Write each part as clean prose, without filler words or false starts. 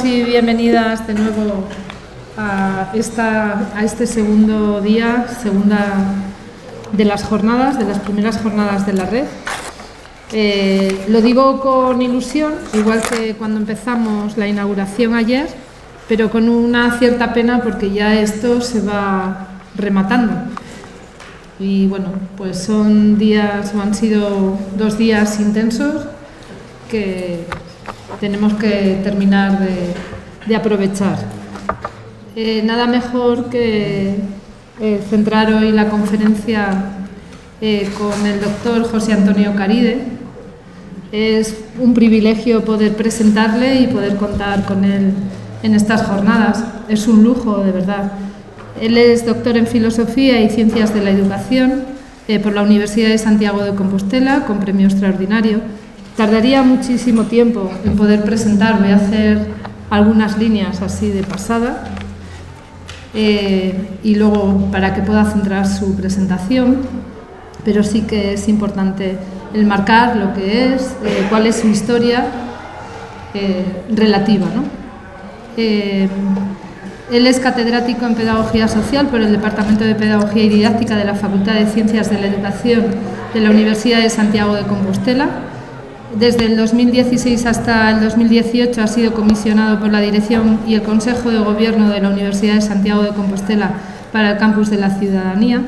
Y bienvenidas de nuevo a este segundo día, segunda de las jornadas, de las primeras jornadas de la red. Lo digo con ilusión, igual que cuando empezamos la inauguración ayer, pero con una cierta pena porque ya esto se va rematando. Y bueno, pues han sido 2 días intensos que tenemos que terminar de aprovechar. Nada mejor que centrar hoy la conferencia con el doctor José Antonio Caride. Es un privilegio poder presentarle y poder contar con él en estas jornadas. Es un lujo, de verdad. Él es doctor en Filosofía y Ciencias de la Educación por la Universidad de Santiago de Compostela, con premio extraordinario. Tardaría muchísimo tiempo en poder presentar, voy a hacer algunas líneas así de pasada y luego para que pueda centrar su presentación, pero sí que es importante el marcar lo que es, cuál es su historia relativa, ¿no? Él es catedrático en Pedagogía Social por el Departamento de Pedagogía y Didáctica de la Facultad de Ciencias de la Educación de la Universidad de Santiago de Compostela. Desde el 2016 hasta el 2018 ha sido comisionado por la Dirección y el Consejo de Gobierno de la Universidad de Santiago de Compostela para el Campus de la Ciudadanía.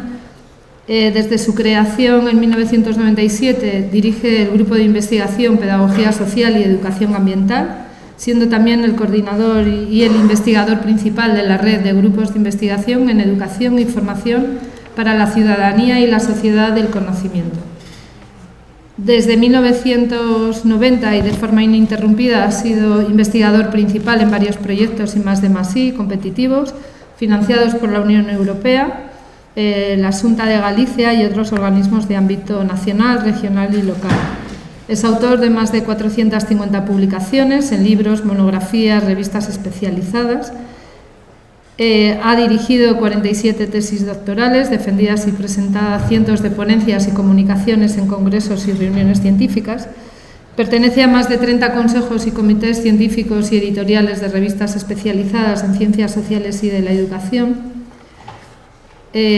Desde su creación en 1997 dirige el Grupo de Investigación Pedagogía Social y Educación Ambiental, siendo también el coordinador y el investigador principal de la red de grupos de investigación en educación y formación para la ciudadanía y la sociedad del conocimiento. Desde 1990 y de forma ininterrumpida ha sido investigador principal en varios proyectos I+D+I competitivos financiados por la Unión Europea, la Xunta de Galicia y otros organismos de ámbito nacional, regional y local. Es autor de más de 450 publicaciones en libros, monografías, revistas especializadas. Ha dirigido 47 tesis doctorales, defendidas y presentadas cientos de ponencias y comunicaciones en congresos y reuniones científicas. Pertenece a más de 30 consejos y comités científicos y editoriales de revistas especializadas en ciencias sociales y de la educación,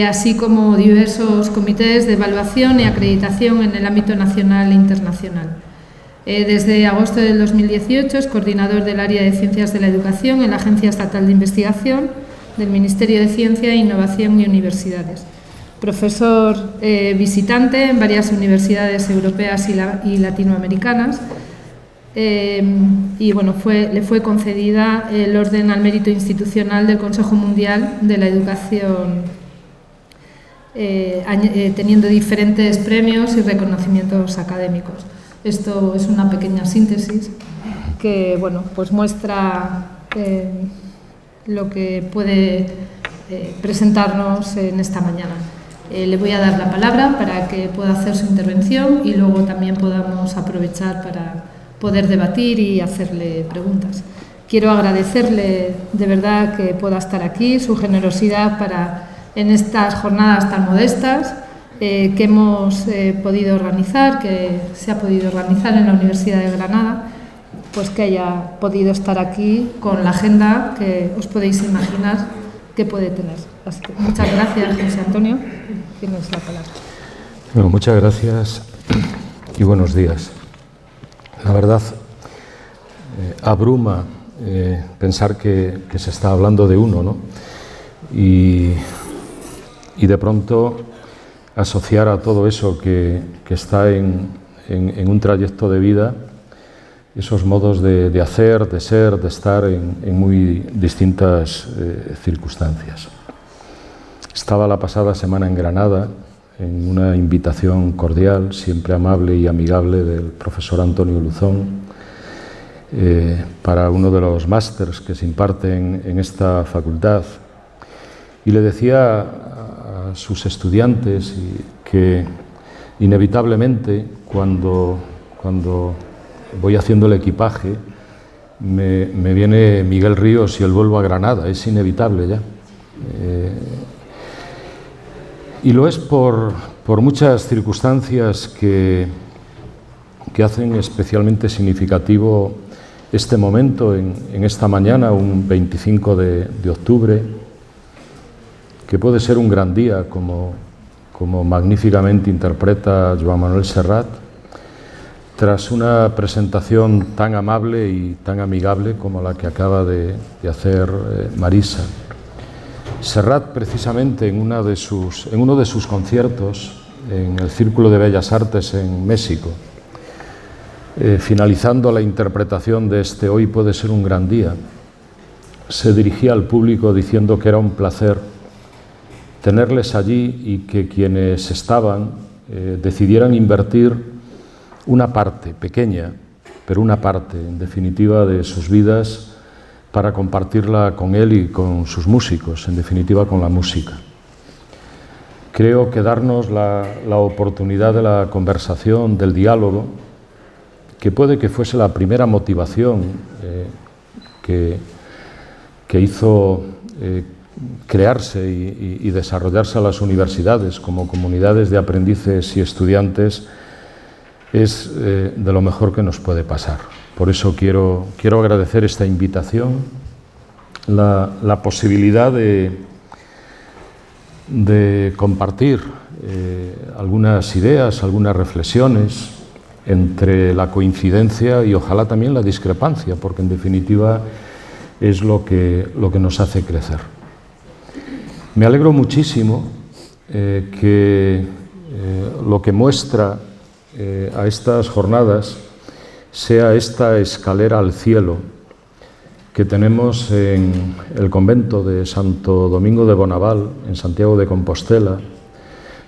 así como diversos comités de evaluación y acreditación en el ámbito nacional e internacional. Desde agosto del 2018 es coordinador del área de Ciencias de la Educación en la Agencia Estatal de Investigación del Ministerio de Ciencia, Innovación y Universidades. Profesor visitante en varias universidades europeas y latinoamericanas. Y bueno, le fue concedida el Orden al Mérito Institucional del Consejo Mundial de la Educación, teniendo diferentes premios y reconocimientos académicos. Esto es una pequeña síntesis que bueno, pues muestra lo que puede presentarnos en esta mañana. Le voy a dar la palabra para que pueda hacer su intervención y luego también podamos aprovechar para poder debatir y hacerle preguntas. Quiero agradecerle de verdad que pueda estar aquí, su generosidad en estas jornadas tan modestas que hemos podido organizar, que se ha podido organizar en la Universidad de Granada, pues que haya podido estar aquí con la agenda que os podéis imaginar que puede tener. Así que muchas gracias, José Antonio. Tienes la palabra. Bueno, muchas gracias y buenos días. La verdad, abruma pensar que se está hablando de uno, ¿no? Y de pronto asociar a todo eso que está en un trayecto de vida, esos modos de hacer, de ser, de estar en muy distintas circunstancias. Estaba la pasada semana en Granada en una invitación cordial, siempre amable y amigable del profesor Antonio Luzón para uno de los másters que se imparten en esta facultad. Y le decía a sus estudiantes que inevitablemente cuando voy haciendo el equipaje me viene Miguel Ríos y el vuelvo a Granada, es inevitable ya. Y lo es por muchas circunstancias que hacen especialmente significativo este momento en esta mañana, un 25 de octubre, que puede ser un gran día, como magníficamente interpreta Joan Manuel Serrat, tras una presentación tan amable y tan amigable como la que acaba de hacer Marisa. Serrat, precisamente en uno de sus conciertos en el Círculo de Bellas Artes en México, finalizando la interpretación de este Hoy puede ser un gran día, se dirigía al público diciendo que era un placer tenerles allí y que quienes estaban decidieran invertir una parte pequeña, pero una parte, en definitiva, de sus vidas para compartirla con él y con sus músicos, en definitiva, con la música. Creo que darnos la oportunidad de la conversación, del diálogo, que puede que fuese la primera motivación que hizo crearse y desarrollarse a las universidades como comunidades de aprendices y estudiantes, es de lo mejor que nos puede pasar. Por eso quiero agradecer esta invitación, la posibilidad de compartir algunas ideas, algunas reflexiones entre la coincidencia y ojalá también la discrepancia, porque en definitiva es lo que nos hace crecer. Me alegro muchísimo que lo que muestra a estas jornadas sea esta escalera al cielo que tenemos en el convento de Santo Domingo de Bonaval, en Santiago de Compostela,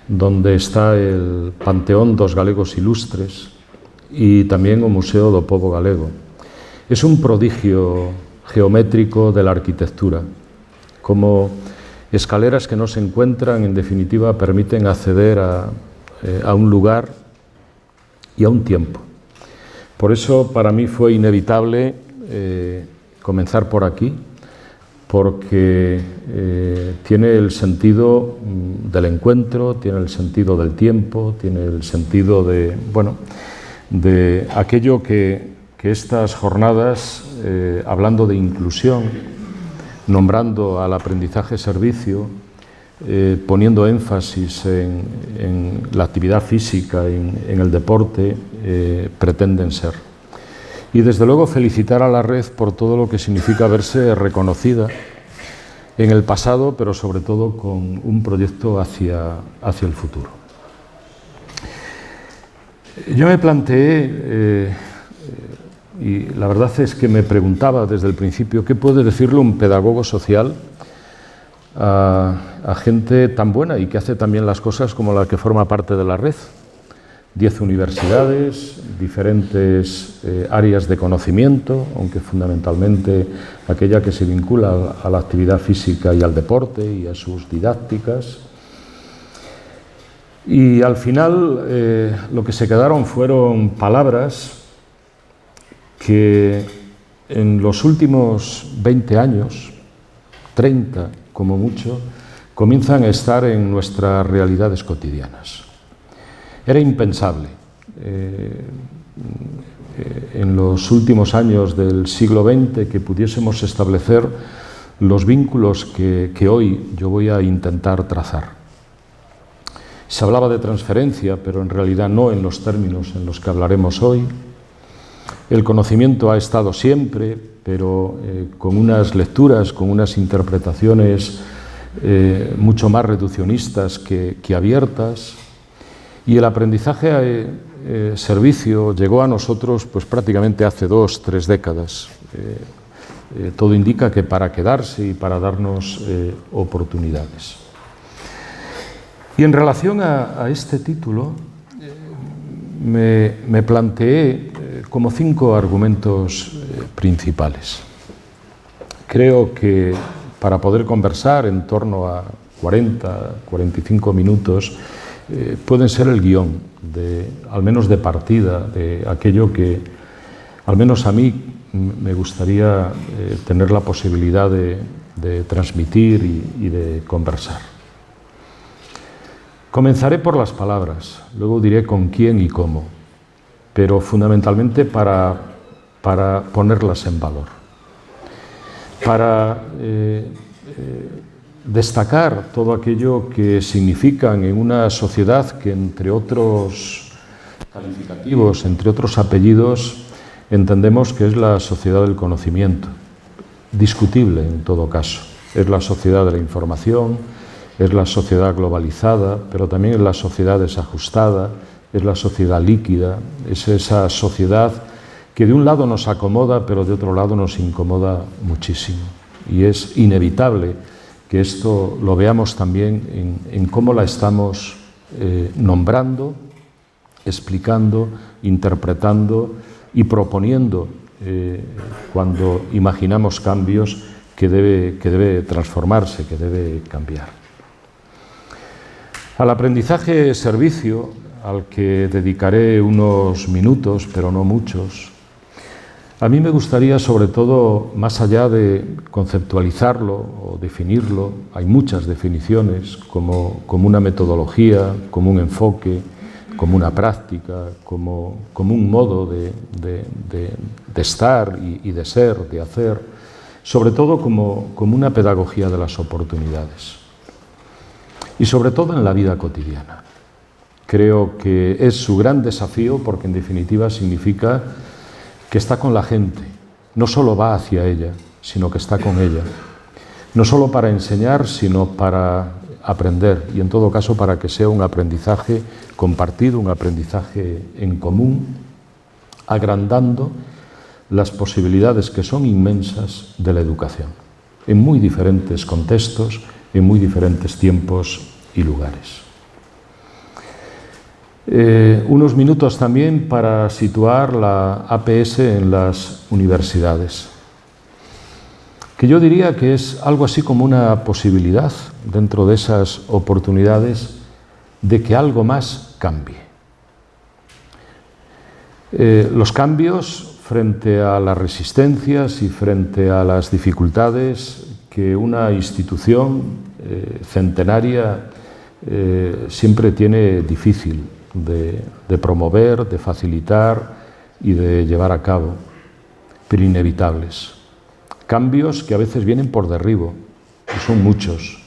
donde está el Panteón dos Galegos Ilustres y también o Museo do Pobo Galego. Es un prodigio geométrico de la arquitectura, como escaleras que no se encuentran, en definitiva, permiten acceder a un lugar y a un tiempo. Por eso para mí fue inevitable comenzar por aquí, porque tiene el sentido del encuentro, tiene el sentido del tiempo, tiene el sentido de aquello que estas jornadas, hablando de inclusión, nombrando al aprendizaje servicio, poniendo énfasis en la actividad física, en el deporte, pretenden ser. Y desde luego felicitar a la red por todo lo que significa verse reconocida en el pasado, pero sobre todo con un proyecto hacia el futuro. Yo me planteé, y la verdad es que me preguntaba desde el principio, ¿qué puede decirle un pedagogo social a gente tan buena y que hace también las cosas como la que forma parte de la red? 10 universidades, diferentes áreas de conocimiento, aunque fundamentalmente aquella que se vincula a la actividad física y al deporte y a sus didácticas. Y al final lo que se quedaron fueron palabras que en los últimos 20 años, 30 como mucho, comienzan a estar en nuestras realidades cotidianas. Era impensable en los últimos años del siglo XX que pudiésemos establecer los vínculos que hoy yo voy a intentar trazar. Se hablaba de transferencia, pero en realidad no en los términos en los que hablaremos hoy. El conocimiento ha estado siempre, pero con unas lecturas, con unas interpretaciones mucho más reduccionistas que abiertas. Y el aprendizaje servicio llegó a nosotros pues prácticamente hace 2 o 3 décadas. Todo indica que para quedarse y para darnos oportunidades. Y en relación a este título, me planteé como 5 argumentos principales. Creo que para poder conversar en torno a 40, 45 minutos, pueden ser el guión, al menos de partida, de aquello que, al menos a mí, me gustaría tener la posibilidad de transmitir y de conversar. Comenzaré por las palabras, luego diré con quién y cómo, pero fundamentalmente para para ponerlas en valor, para destacar todo aquello que significan en una sociedad que, entre otros calificativos, entre otros apellidos, entendemos que es la sociedad del conocimiento, discutible en todo caso. Es la sociedad de la información, es la sociedad globalizada, pero también es la sociedad desajustada, es la sociedad líquida, es esa sociedad que de un lado nos acomoda, pero de otro lado nos incomoda muchísimo. Y es inevitable que esto lo veamos también en cómo la estamos nombrando, explicando, interpretando y proponiendo cuando imaginamos cambios que debe transformarse, que debe cambiar. Al aprendizaje-servicio, al que dedicaré unos minutos, pero no muchos, a mí me gustaría, sobre todo, más allá de conceptualizarlo o definirlo, hay muchas definiciones, como una metodología, como un enfoque, como una práctica, como un modo de estar y de ser, de hacer, sobre todo como una pedagogía de las oportunidades. Y sobre todo en la vida cotidiana. Creo que es su gran desafío porque en definitiva significa que está con la gente, no solo va hacia ella, sino que está con ella. No solo para enseñar, sino para aprender y en todo caso para que sea un aprendizaje compartido, un aprendizaje en común, agrandando las posibilidades que son inmensas de la educación, en muy diferentes contextos, en muy diferentes tiempos y lugares. Unos minutos también para situar la APS en las universidades, que yo diría que es algo así como una posibilidad dentro de esas oportunidades de que algo más cambie. Los cambios frente a las resistencias y frente a las dificultades que una institución centenaria siempre tiene difícil de promover, de facilitar y de llevar a cabo, pero inevitables. Cambios que a veces vienen por derribo, y son muchos,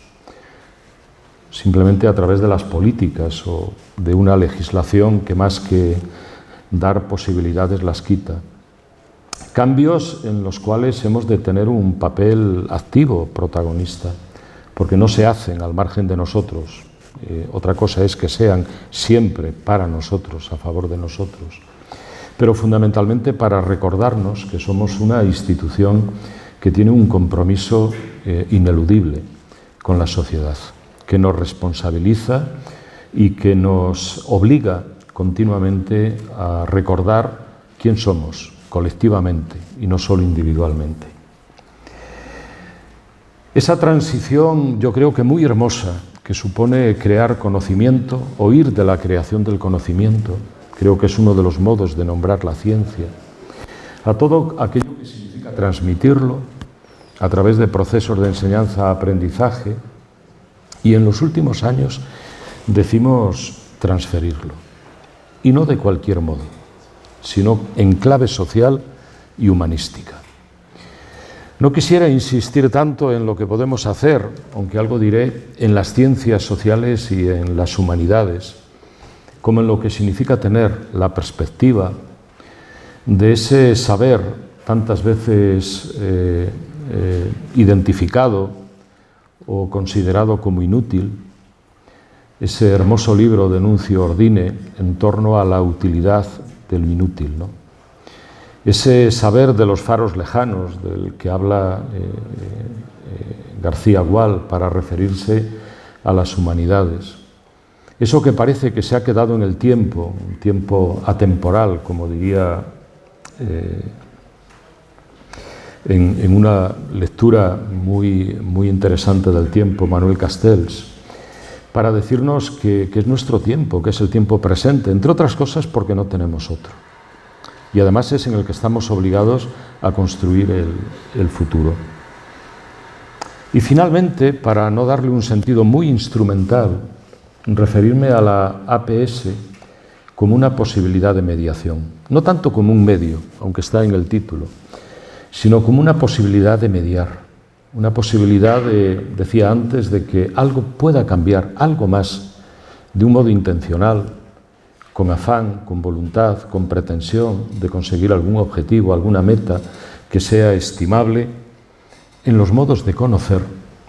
simplemente a través de las políticas o de una legislación que más que dar posibilidades las quita. Cambios en los cuales hemos de tener un papel activo, protagonista, porque no se hacen al margen de nosotros. Otra cosa es que sean siempre para nosotros, a favor de nosotros, pero fundamentalmente para recordarnos que somos una institución que tiene un compromiso ineludible con la sociedad, que nos responsabiliza y que nos obliga continuamente a recordar quién somos colectivamente y no solo individualmente. Esa transición, yo creo que muy hermosa, que supone crear conocimiento, oír de la creación del conocimiento, creo que es uno de los modos de nombrar la ciencia, a todo aquello que significa transmitirlo a través de procesos de enseñanza-aprendizaje y en los últimos años decimos transferirlo, y no de cualquier modo, sino en clave social y humanística. No quisiera insistir tanto en lo que podemos hacer, aunque algo diré, en las ciencias sociales y en las humanidades, como en lo que significa tener la perspectiva de ese saber tantas veces identificado o considerado como inútil, ese hermoso libro de Nuncio Ordine en torno a la utilidad del inútil, ¿no? Ese saber de los faros lejanos del que habla García Gual para referirse a las humanidades. Eso que parece que se ha quedado en el tiempo, un tiempo atemporal, como diría en una lectura muy interesante del tiempo Manuel Castells, para decirnos que es nuestro tiempo, que es el tiempo presente, entre otras cosas porque no tenemos otro. Y además es en el que estamos obligados a construir el futuro. Y finalmente, para no darle un sentido muy instrumental, referirme a la APS como una posibilidad de mediación, no tanto como un medio, aunque está en el título, sino como una posibilidad de mediar, una posibilidad de, decía antes, de que algo pueda cambiar, algo más, de un modo intencional, con afán, con voluntad, con pretensión de conseguir algún objetivo, alguna meta que sea estimable, en los modos de conocer,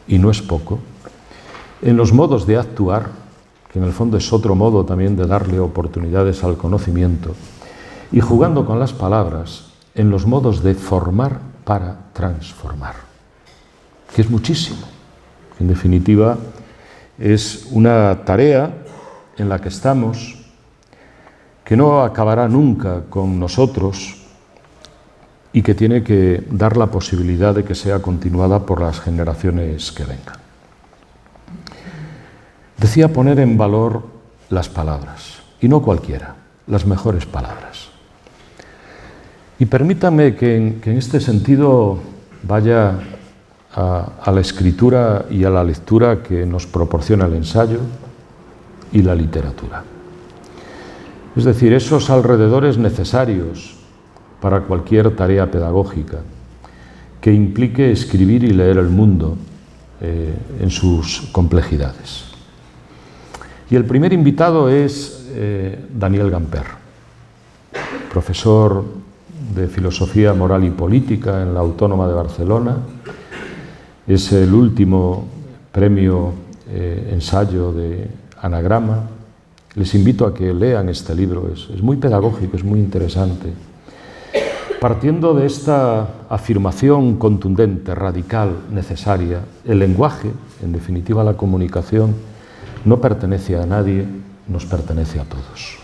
y no es poco, en los modos de actuar, que en el fondo es otro modo también de darle oportunidades al conocimiento, y jugando con las palabras, en los modos de formar para transformar, que es muchísimo. En definitiva, es una tarea en la que estamos, que no acabará nunca con nosotros y que tiene que dar la posibilidad de que sea continuada por las generaciones que vengan. Decía poner en valor las palabras, y no cualquiera, las mejores palabras. Y permítanme que en este sentido vaya a la escritura y a la lectura que nos proporciona el ensayo y la literatura. Es decir, esos alrededores necesarios para cualquier tarea pedagógica que implique escribir y leer el mundo en sus complejidades. Y el primer invitado es Daniel Gamper, profesor de Filosofía Moral y Política en la Autónoma de Barcelona. Es el último premio ensayo de Anagrama. Les invito a que lean este libro, es muy pedagógico, es muy interesante. Partiendo de esta afirmación contundente, radical, necesaria, el lenguaje, en definitiva la comunicación, no pertenece a nadie, nos pertenece a todos.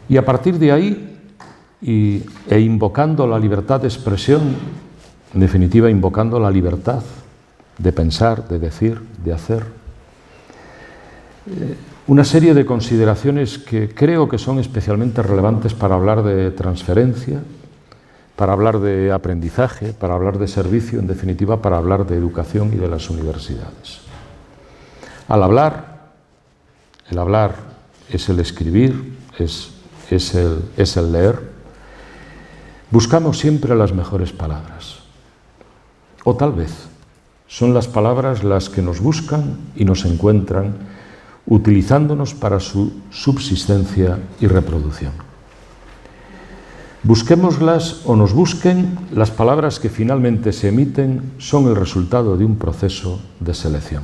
Y a partir de ahí, e invocando la libertad de expresión, en definitiva invocando la libertad de pensar, de decir, de hacer, una serie de consideraciones que creo que son especialmente relevantes para hablar de transferencia, para hablar de aprendizaje, para hablar de servicio, en definitiva para hablar de educación y de las universidades. Al hablar, el hablar es el escribir, es el leer, buscamos siempre las mejores palabras. O tal vez son las palabras las que nos buscan y nos encuentran, utilizándonos para su subsistencia y reproducción. Busquémoslas o nos busquen, las palabras que finalmente se emiten son el resultado de un proceso de selección.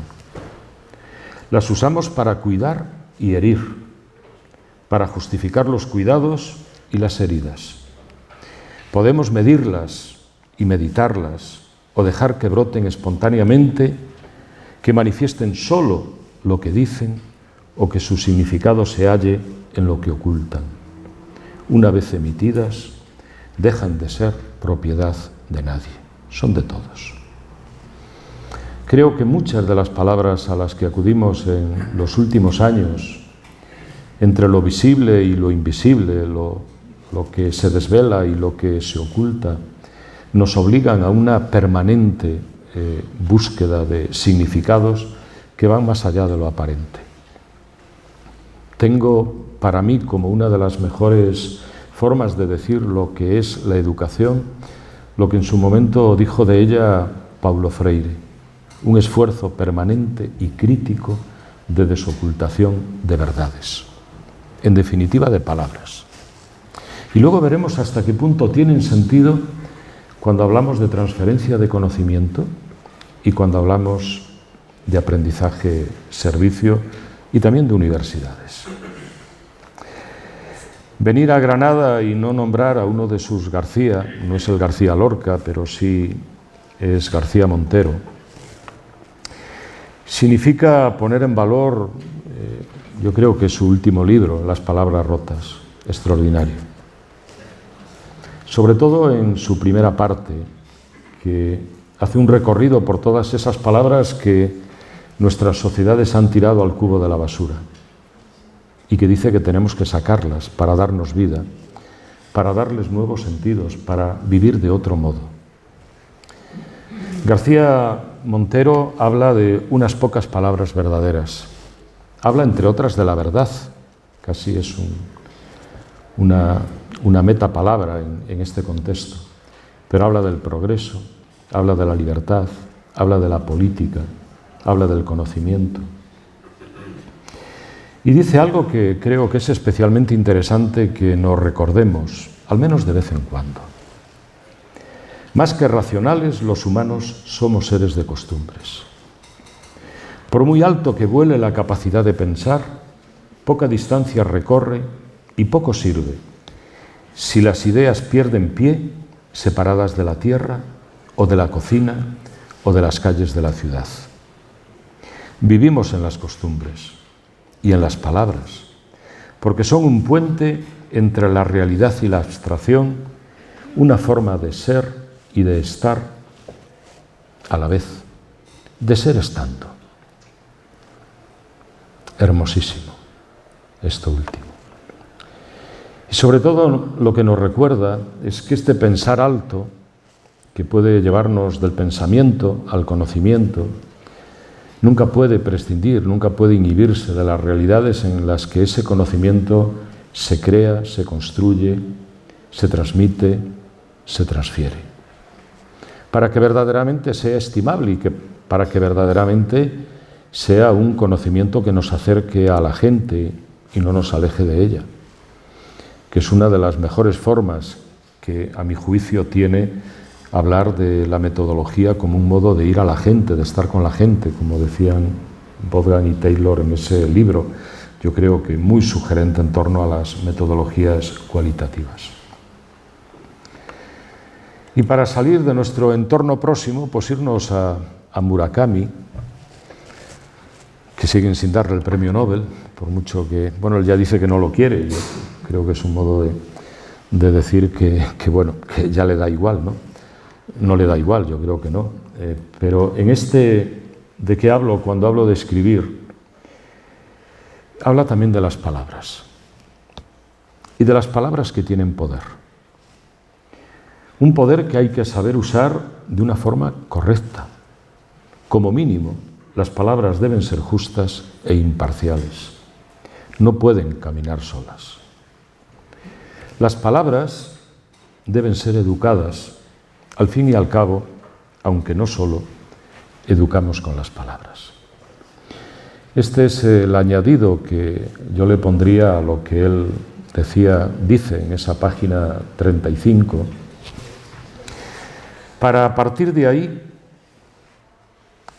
Las usamos para cuidar y herir, para justificar los cuidados y las heridas. Podemos medirlas y meditarlas o dejar que broten espontáneamente, que manifiesten solo lo que dicen o que su significado se halle en lo que ocultan. Una vez emitidas, dejan de ser propiedad de nadie, son de todos. Creo que muchas de las palabras a las que acudimos en los últimos años, entre lo visible y lo invisible, lo que se desvela y lo que se oculta, nos obligan a una permanente búsqueda de significados que van más allá de lo aparente. Tengo para mí como una de las mejores formas de decir lo que es la educación, lo que en su momento dijo de ella Paulo Freire, un esfuerzo permanente y crítico de desocultación de verdades, en definitiva de palabras. Y luego veremos hasta qué punto tienen sentido cuando hablamos de transferencia de conocimiento y cuando hablamos de aprendizaje, servicio y también de universidades. Venir a Granada y no nombrar a uno de sus García, no es el García Lorca, pero sí es García Montero, significa poner en valor, yo creo que su último libro, Las palabras rotas, extraordinario. Sobre todo en su primera parte, que hace un recorrido por todas esas palabras que nuestras sociedades han tirado al cubo de la basura y que dice que tenemos que sacarlas para darnos vida, para darles nuevos sentidos, para vivir de otro modo. García Montero habla de unas pocas palabras verdaderas, Habla, entre otras, de la verdad. Casi es una metapalabra en este contexto. Pero habla del progreso, habla de la libertad, habla de la política, habla del conocimiento. Y dice algo que creo que es especialmente interesante que nos recordemos, al menos de vez en cuando. Más que racionales, los humanos somos seres de costumbres. Por muy alto que vuele la capacidad de pensar, poca distancia recorre y poco sirve si las ideas pierden pie separadas de la tierra o de la cocina o de las calles de la ciudad. Vivimos en las costumbres y en las palabras, porque son un puente entre la realidad y la abstracción, una forma de ser y de estar a la vez, de ser estando. Hermosísimo esto último. Y sobre todo lo que nos recuerda es que este pensar alto, que puede llevarnos del pensamiento al conocimiento, nunca puede prescindir, nunca puede inhibirse de las realidades en las que ese conocimiento se crea, se construye, se transmite, se transfiere. Para que verdaderamente sea estimable y para que verdaderamente sea un conocimiento que nos acerque a la gente y no nos aleje de ella, que es una de las mejores formas que, a mi juicio, tiene hablar de la metodología como un modo de ir a la gente, de estar con la gente, como decían Vaughan y Taylor en ese libro, yo creo que muy sugerente en torno a las metodologías cualitativas. Y para salir de nuestro entorno próximo, pues irnos a Murakami, que siguen sin darle el premio Nobel, por mucho que, bueno, él ya dice que no lo quiere, yo creo que es un modo de decir que ya le da igual, ¿no? No le da igual, yo creo que no. Pero en ¿de qué hablo cuando hablo de escribir? Habla también de las palabras. Y de las palabras que tienen poder. Un poder que hay que saber usar de una forma correcta. Como mínimo, las palabras deben ser justas e imparciales. No pueden caminar solas. Las palabras deben ser educadas. Al fin y al cabo, aunque no solo, educamos con las palabras. Este es el añadido que yo le pondría a lo que él dice en esa página 35, para a partir de ahí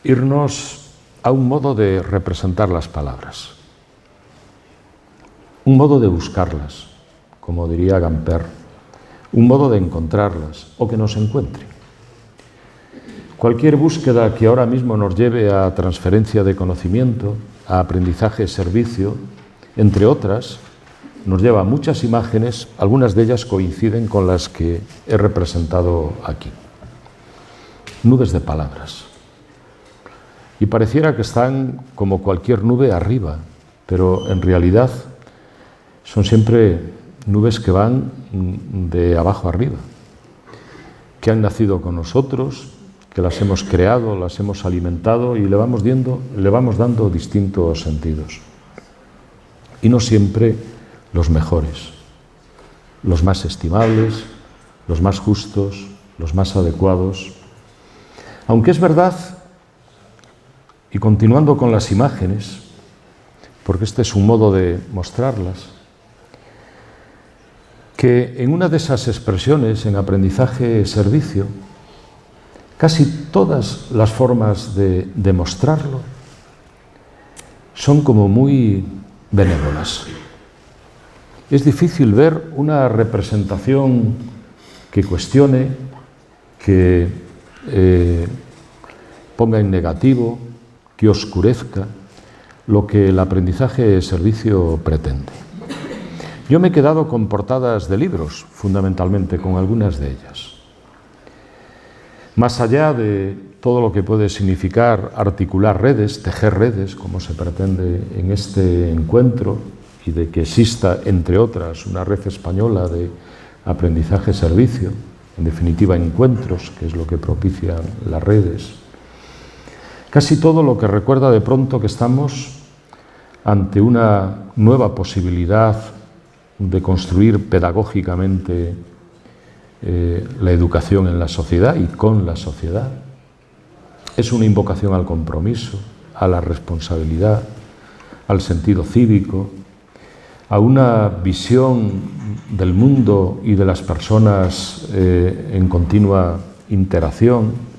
irnos a un modo de representar las palabras, un modo de buscarlas, como diría Gamper, un modo de encontrarlas o que nos encuentren. Cualquier búsqueda que ahora mismo nos lleve a transferencia de conocimiento, a aprendizaje-servicio, entre otras, nos lleva a muchas imágenes, algunas de ellas coinciden con las que he representado aquí. Nubes de palabras. Y pareciera que están como cualquier nube arriba, pero en realidad son siempre nubes que van de abajo arriba, que han nacido con nosotros, que las hemos creado, las hemos alimentado y le vamos dando distintos sentidos. Y no siempre los mejores, los más estimables, los más justos, los más adecuados. Aunque es verdad, y continuando con las imágenes, porque este es un modo de mostrarlas, que en una de esas expresiones, en aprendizaje-servicio, casi todas las formas de demostrarlo son como muy benévolas. Es difícil ver una representación que cuestione, que ponga en negativo, que oscurezca lo que el aprendizaje-servicio pretende. Yo me he quedado con portadas de libros, fundamentalmente, con algunas de ellas. Más allá de todo lo que puede significar articular redes, tejer redes, como se pretende en este encuentro, y de que exista, entre otras, una red española de aprendizaje-servicio, en definitiva encuentros, que es lo que propician las redes, casi todo lo que recuerda de pronto que estamos ante una nueva posibilidad de construir pedagógicamente la educación en la sociedad y con la sociedad. Es una invocación al compromiso, a la responsabilidad, al sentido cívico, a una visión del mundo y de las personas en continua interacción.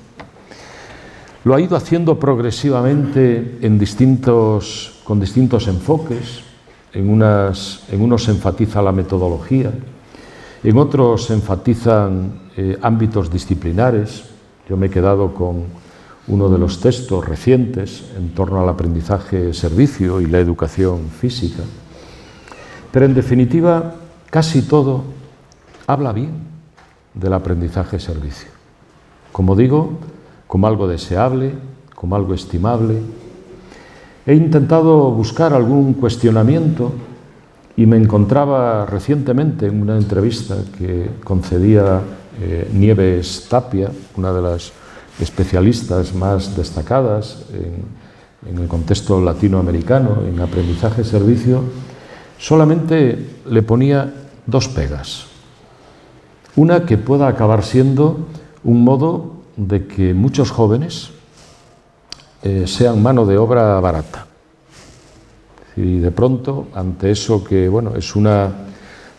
Lo ha ido haciendo progresivamente con distintos enfoques. En unos enfatiza la metodología, en otros enfatizan ámbitos disciplinares. Yo me he quedado con uno de los textos recientes en torno al aprendizaje-servicio y la educación física. Pero en definitiva, casi todo habla bien del aprendizaje-servicio. Como digo, como algo deseable, como algo estimable. He intentado buscar algún cuestionamiento y me encontraba recientemente en una entrevista que concedía Nieves Tapia, una de las especialistas más destacadas en el contexto latinoamericano, en aprendizaje-servicio, solamente le ponía dos pegas. Una, que pueda acabar siendo un modo de que muchos jóvenes sean mano de obra barata. Y de pronto, ante eso que, bueno, es una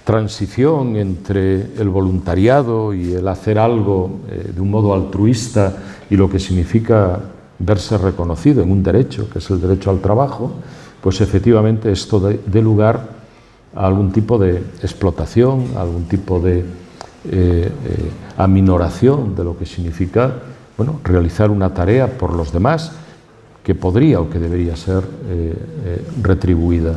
transición entre el voluntariado y el hacer algo de un modo altruista y lo que significa verse reconocido en un derecho, que es el derecho al trabajo, pues efectivamente esto dé lugar a algún tipo de explotación, a algún tipo de aminoración de lo que significa, bueno, realizar una tarea por los demás que podría o que debería ser retribuida.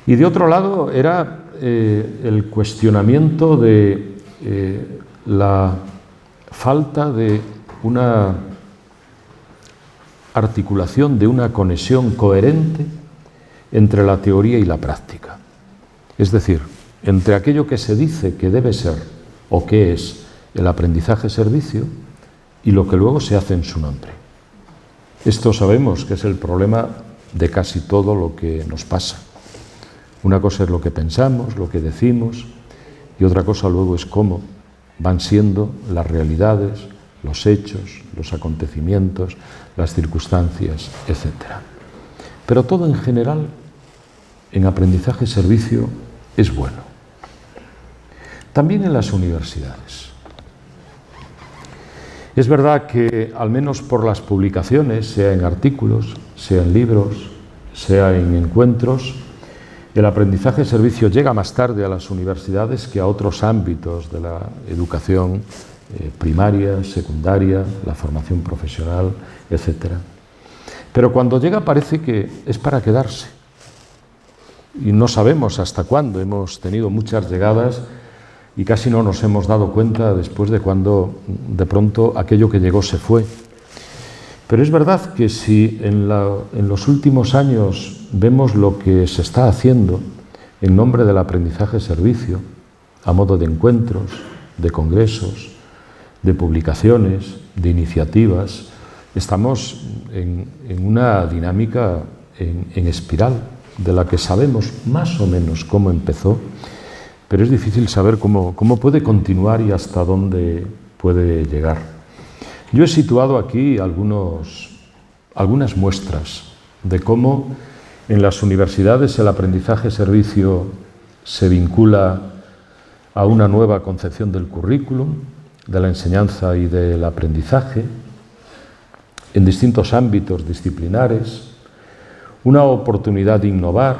Y de otro lado era el cuestionamiento de la falta de una articulación, de una conexión coherente entre la teoría y la práctica. Es decir, entre aquello que se dice que debe ser o que es el aprendizaje-servicio y lo que luego se hace en su nombre. Esto sabemos que es el problema de casi todo lo que nos pasa. Una cosa es lo que pensamos, lo que decimos, y otra cosa luego es cómo van siendo las realidades, los hechos, los acontecimientos, las circunstancias, etc. Pero todo en general, en aprendizaje-servicio, es bueno. También en las universidades. Es verdad que, al menos por las publicaciones, sea en artículos, sea en libros, sea en encuentros, el aprendizaje-servicio llega más tarde a las universidades que a otros ámbitos de la educación primaria, secundaria, la formación profesional, etc. Pero cuando llega parece que es para quedarse. Y no sabemos hasta cuándo. Hemos tenido muchas llegadas y casi no nos hemos dado cuenta después de cuando de pronto aquello que llegó se fue. Pero es verdad que si en los últimos años vemos lo que se está haciendo en nombre del aprendizaje-servicio, a modo de encuentros, de congresos, de publicaciones, de iniciativas, estamos en una dinámica en espiral, de la que sabemos más o menos cómo empezó, pero es difícil saber cómo puede continuar y hasta dónde puede llegar. Yo he situado aquí algunas muestras de cómo en las universidades el aprendizaje-servicio se vincula a una nueva concepción del currículum, de la enseñanza y del aprendizaje, en distintos ámbitos disciplinares, una oportunidad de innovar,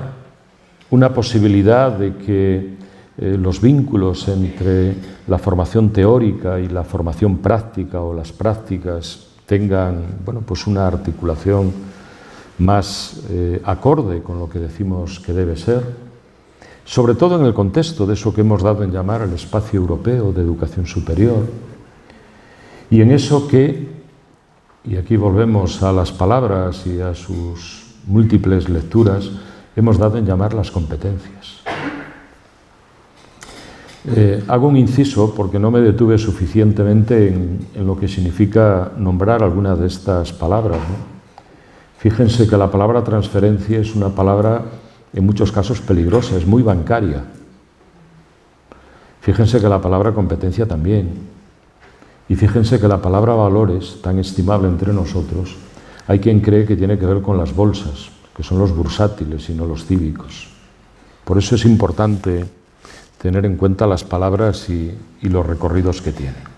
una posibilidad de que los vínculos entre la formación teórica y la formación práctica o las prácticas tengan, bueno, pues una articulación más acorde con lo que decimos que debe ser, sobre todo en el contexto de eso que hemos dado en llamar el espacio europeo de educación superior, y en eso que, y aquí volvemos a las palabras y a sus múltiples lecturas, hemos dado en llamar las competencias. Hago un inciso porque no me detuve suficientemente en lo que significa nombrar algunas de estas palabras, ¿no? Fíjense que la palabra transferencia es una palabra en muchos casos peligrosa, es muy bancaria. Fíjense que la palabra competencia también. Y fíjense que la palabra valores, tan estimable entre nosotros, hay quien cree que tiene que ver con las bolsas, que son los bursátiles y no los cívicos. Por eso es importante tener en cuenta las palabras y los recorridos que tienen.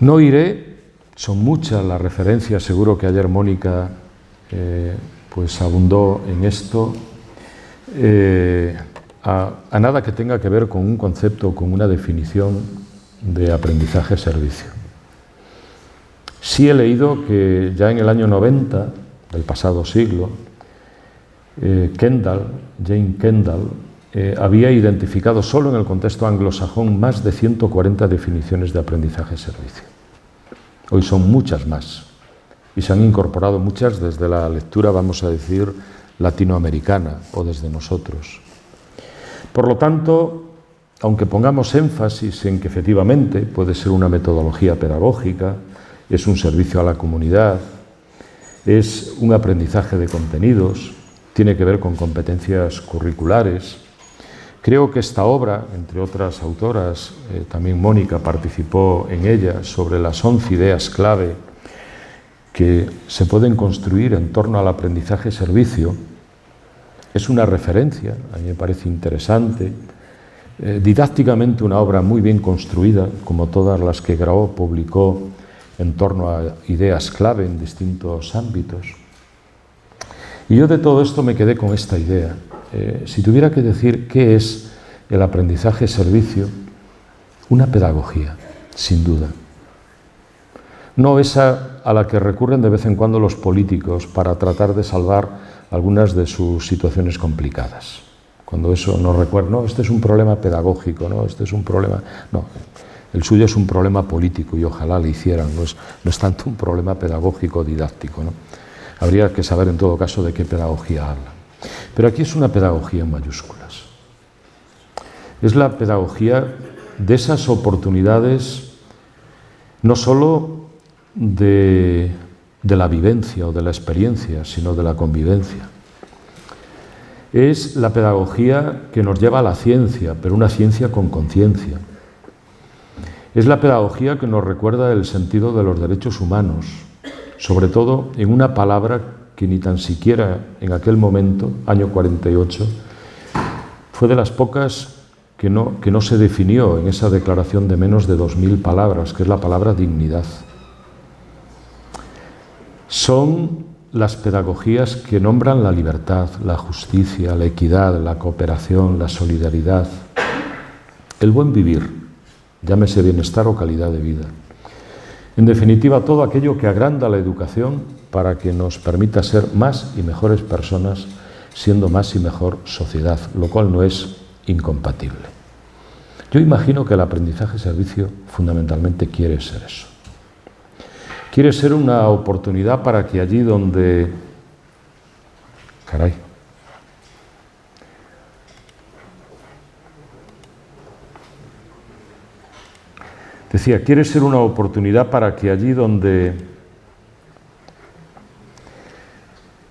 No iré, son muchas las referencias, seguro que ayer Mónica pues abundó en esto, a nada que tenga que ver con un concepto, con una definición de aprendizaje-servicio. Sí he leído que ya en el año 90 del pasado siglo, Jane Kendall, había identificado solo en el contexto anglosajón más de 140 definiciones de aprendizaje-servicio. Hoy son muchas más y se han incorporado muchas desde la lectura, vamos a decir, latinoamericana o desde nosotros. Por lo tanto, aunque pongamos énfasis en que efectivamente puede ser una metodología pedagógica, es un servicio a la comunidad, es un aprendizaje de contenidos, tiene que ver con competencias curriculares. Creo que esta obra, entre otras autoras, también Mónica participó en ella, sobre las 11 ideas clave que se pueden construir en torno al aprendizaje-servicio, es una referencia, a mí me parece interesante, didácticamente una obra muy bien construida, como todas las que Graó publicó en torno a ideas clave en distintos ámbitos. Y yo de todo esto me quedé con esta idea. Si tuviera que decir qué es el aprendizaje-servicio, una pedagogía, sin duda. No esa a la que recurren de vez en cuando los políticos para tratar de salvar algunas de sus situaciones complicadas. Cuando eso nos recuerda, no, este es un problema pedagógico, no, este es un problema... No, el suyo es un problema político y ojalá le hicieran, no es tanto un problema pedagógico didáctico, ¿no? Habría que saber en todo caso de qué pedagogía habla. Pero aquí es una pedagogía en mayúsculas. Es la pedagogía de esas oportunidades, no solo de la vivencia o de la experiencia, sino de la convivencia. Es la pedagogía que nos lleva a la ciencia, pero una ciencia con conciencia. Es la pedagogía que nos recuerda el sentido de los derechos humanos, sobre todo en una palabra que ni tan siquiera en aquel momento, año 48, fue de las pocas que no se definió en esa declaración de menos de 2000 palabras, que es la palabra dignidad. Son las pedagogías que nombran la libertad, la justicia, la equidad, la cooperación, la solidaridad, el buen vivir, llámese bienestar o calidad de vida. En definitiva, todo aquello que agranda la educación para que nos permita ser más y mejores personas, siendo más y mejor sociedad, lo cual no es incompatible. Yo imagino que el aprendizaje-servicio fundamentalmente quiere ser eso. Quiere ser una oportunidad para que allí donde... Caray. Decía, quiere ser una oportunidad para que allí donde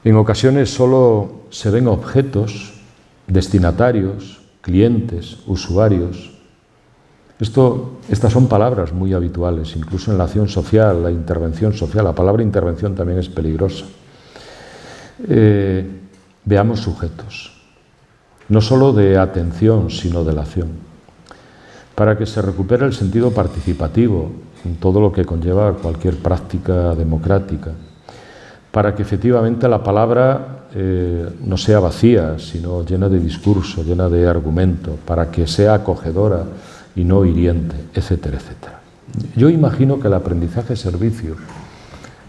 en ocasiones solo se ven objetos, destinatarios, clientes, usuarios. Estas son palabras muy habituales, incluso en la acción social, la intervención social. La palabra intervención también es peligrosa. Veamos sujetos, no solo de atención, sino de la acción, para que se recupere el sentido participativo en todo lo que conlleva cualquier práctica democrática, para que efectivamente la palabra no sea vacía, sino llena de discurso, llena de argumento, para que sea acogedora y no hiriente, etcétera, etcétera. Yo imagino que el aprendizaje-servicio,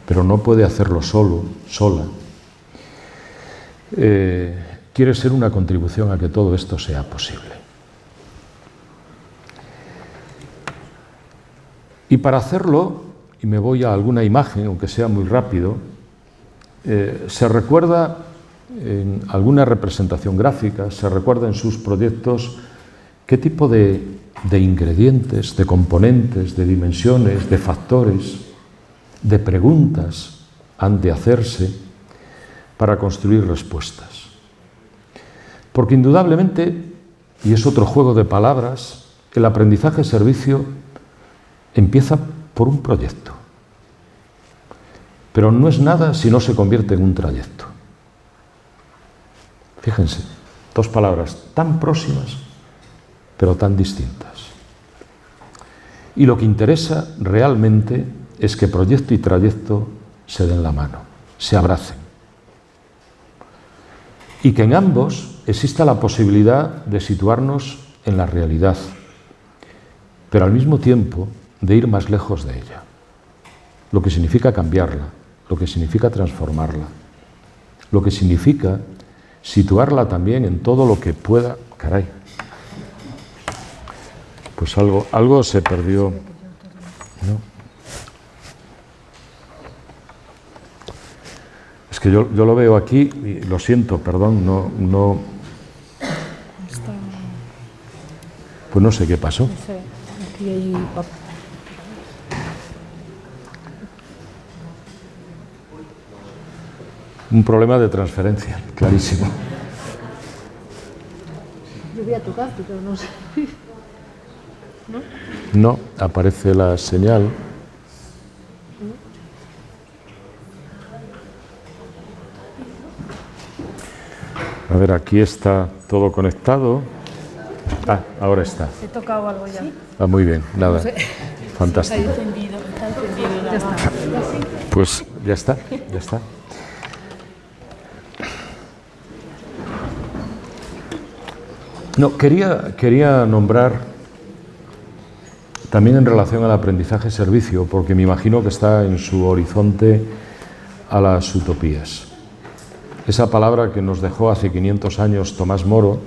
pero no puede hacerlo sola, quiere ser una contribución a que todo esto sea posible. Y para hacerlo, y me voy a alguna imagen, aunque sea muy rápido, se recuerda en alguna representación gráfica, se recuerda en sus proyectos qué tipo de ingredientes, de componentes, de dimensiones, de factores de preguntas han de hacerse para construir respuestas. Porque indudablemente, y es otro juego de palabras, el aprendizaje-servicio empieza por un proyecto. Pero no es nada si no se convierte en un trayecto. Fíjense, dos palabras tan próximas, pero tan distintas. Y lo que interesa realmente es que proyecto y trayecto se den la mano, se abracen. Y que en ambos exista la posibilidad de situarnos en la realidad, pero al mismo tiempo de ir más lejos de ella. Lo que significa cambiarla, lo que significa transformarla, lo que significa situarla también en todo lo que pueda... Caray, pues algo se perdió, ¿no? Es que yo lo veo aquí y lo siento, perdón, no... Pues no sé qué pasó. No sé, aquí hay... Un problema de transferencia, clarísimo. Yo voy a tocar, pero no sé. ¿No? No, aparece la señal. A ver, aquí está todo conectado. Ah, ahora está. He tocado algo ya. ¿Sí? Ah, muy bien, nada. No sé. Fantástico. Está encendido. Ya está. Pues ya está, ya está. No, quería nombrar también en relación al aprendizaje-servicio, porque me imagino que está en su horizonte a las utopías. Esa palabra que nos dejó hace 500 años Tomás Moro,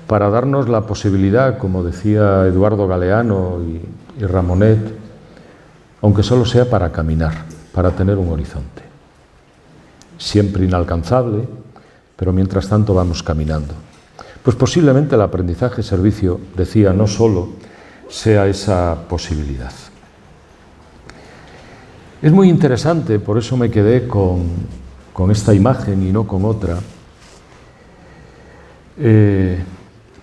para darnos la posibilidad, como decía Eduardo Galeano y Ramonet, aunque solo sea para caminar, para tener un horizonte. Siempre inalcanzable, pero mientras tanto vamos caminando. Pues posiblemente el aprendizaje-servicio, decía, no solo sea esa posibilidad. Es muy interesante, por eso me quedé con esta imagen y no con otra.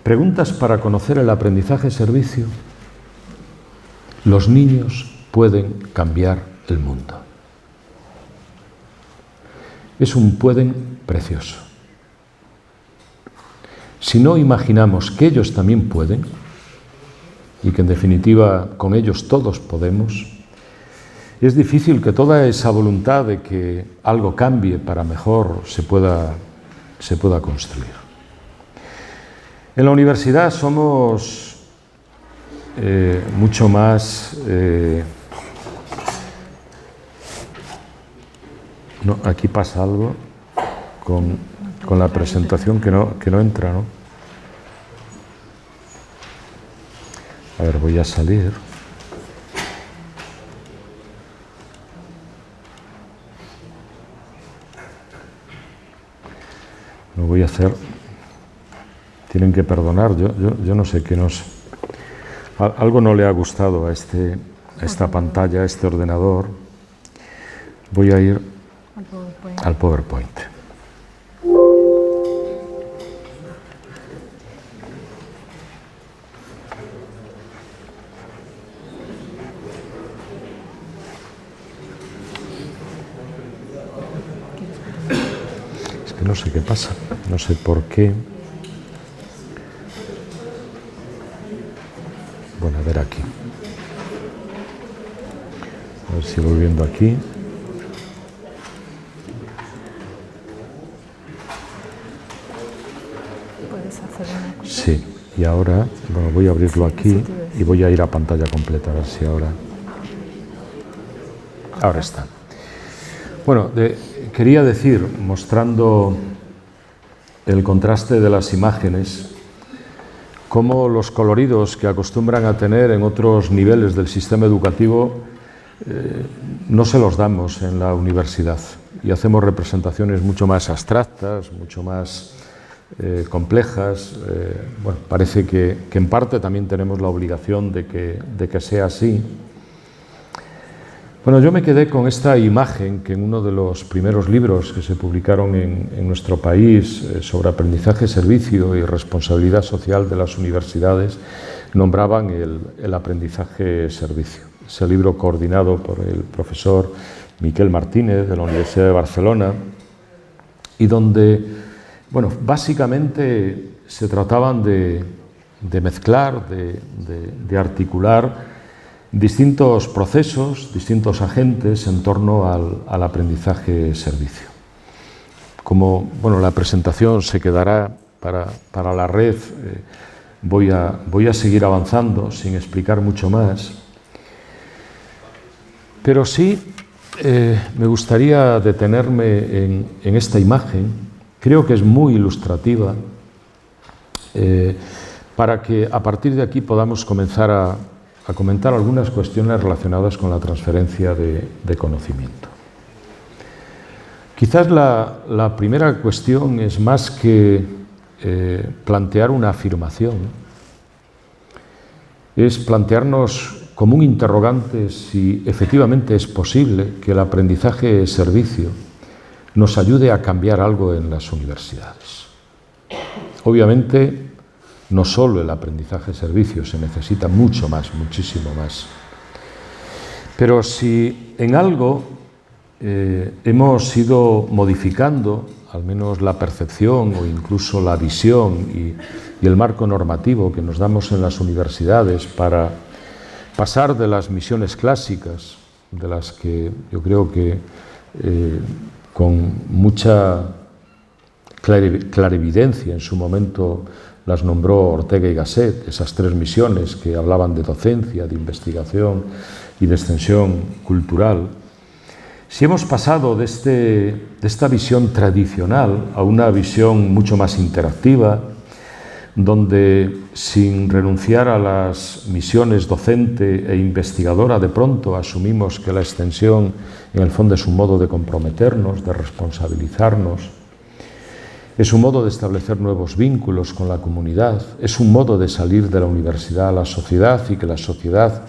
Preguntas para conocer el aprendizaje-servicio. Los niños pueden cambiar el mundo. Es un pueden precioso. Si no imaginamos que ellos también pueden, y que en definitiva con ellos todos podemos, es difícil que toda esa voluntad de que algo cambie para mejor se pueda construir. En la universidad somos mucho más... No, aquí pasa algo con la presentación que no entra, ¿no? A ver, voy a salir. Lo voy a hacer. Tienen que perdonar, yo no sé qué nos... Algo no le ha gustado a esta pantalla, a este ordenador. Voy a ir al PowerPoint. Es que no sé qué pasa, no sé por qué. Bueno, a ver aquí. A ver si voy viendo aquí. Sí, y ahora, bueno, voy a abrirlo aquí y voy a ir a pantalla completa, a ver si ahora está. Bueno, quería decir, mostrando el contraste de las imágenes, cómo los coloridos que acostumbran a tener en otros niveles del sistema educativo no se los damos en la universidad y hacemos representaciones mucho más abstractas, mucho más complejas. Bueno, parece que en parte también tenemos la obligación de que sea así. Bueno, yo me quedé con esta imagen que en uno de los primeros libros que se publicaron en nuestro país sobre aprendizaje, servicio y responsabilidad social de las universidades nombraban el aprendizaje-servicio. Ese libro coordinado por el profesor Miquel Martínez de la Universidad de Barcelona y donde, bueno, básicamente se trataban de mezclar, de articular distintos procesos, distintos agentes en torno al aprendizaje-servicio. Como bueno, la presentación se quedará para la red, voy a seguir avanzando sin explicar mucho más, pero sí me gustaría detenerme en esta imagen. Creo que es muy ilustrativa para que a partir de aquí podamos comenzar a comentar algunas cuestiones relacionadas con la transferencia de conocimiento. Quizás la primera cuestión es más que plantear una afirmación, es plantearnos como un interrogante si efectivamente es posible que el aprendizaje-servicio nos ayude a cambiar algo en las universidades. Obviamente, no solo el aprendizaje-servicio, se necesita mucho más, muchísimo más. Pero si en algo hemos ido modificando, al menos la percepción o incluso la visión y el marco normativo que nos damos en las universidades para pasar de las misiones clásicas, de las que yo creo que con mucha clarividencia en su momento las nombró Ortega y Gasset, esas 3 misiones que hablaban de docencia, de investigación y de extensión cultural. Si hemos pasado de esta visión tradicional a una visión mucho más interactiva, donde sin renunciar a las misiones docente e investigadora, de pronto asumimos que la extensión en el fondo es un modo de comprometernos, de responsabilizarnos, es un modo de establecer nuevos vínculos con la comunidad, es un modo de salir de la universidad a la sociedad y que la sociedad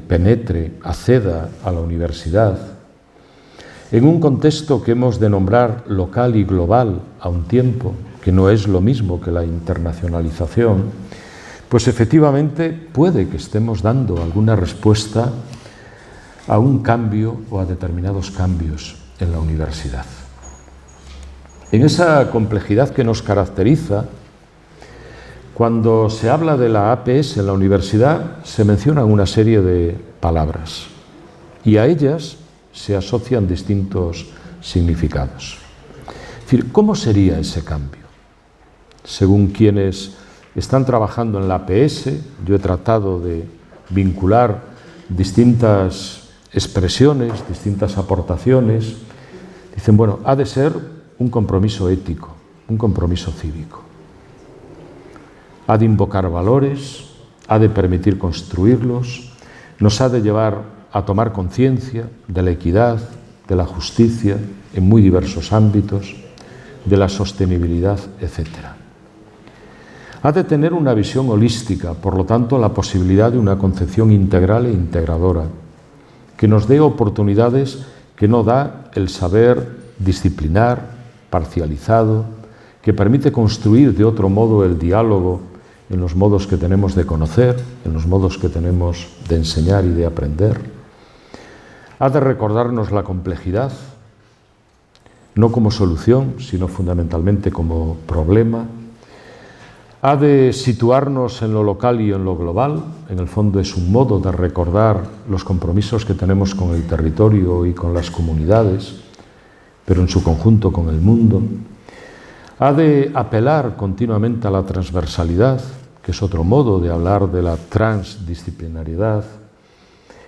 penetre, acceda a la universidad. En un contexto que hemos de nombrar local y global a un tiempo, que no es lo mismo que la internacionalización, pues efectivamente puede que estemos dando alguna respuesta a un cambio o a determinados cambios en la universidad. En esa complejidad que nos caracteriza, cuando se habla de la APS en la universidad, se mencionan una serie de palabras y a ellas se asocian distintos significados. Es decir, ¿cómo sería ese cambio? Según quienes están trabajando en la APS, yo he tratado de vincular distintas expresiones, distintas aportaciones. Dicen, bueno, ha de ser un compromiso ético, un compromiso cívico. Ha de invocar valores, ha de permitir construirlos, nos ha de llevar a tomar conciencia de la equidad, de la justicia en muy diversos ámbitos, de la sostenibilidad, etc. Ha de tener una visión holística, por lo tanto, la posibilidad de una concepción integral e integradora, que nos dé oportunidades que no da el saber disciplinar, parcializado, que permite construir de otro modo el diálogo en los modos que tenemos de conocer, en los modos que tenemos de enseñar y de aprender. Ha de recordarnos la complejidad, no como solución, sino fundamentalmente como problema. Ha de situarnos en lo local y en lo global. En el fondo es un modo de recordar los compromisos que tenemos con el territorio y con las comunidades, pero en su conjunto con el mundo. Ha de apelar continuamente a la transversalidad, que es otro modo de hablar de la transdisciplinariedad,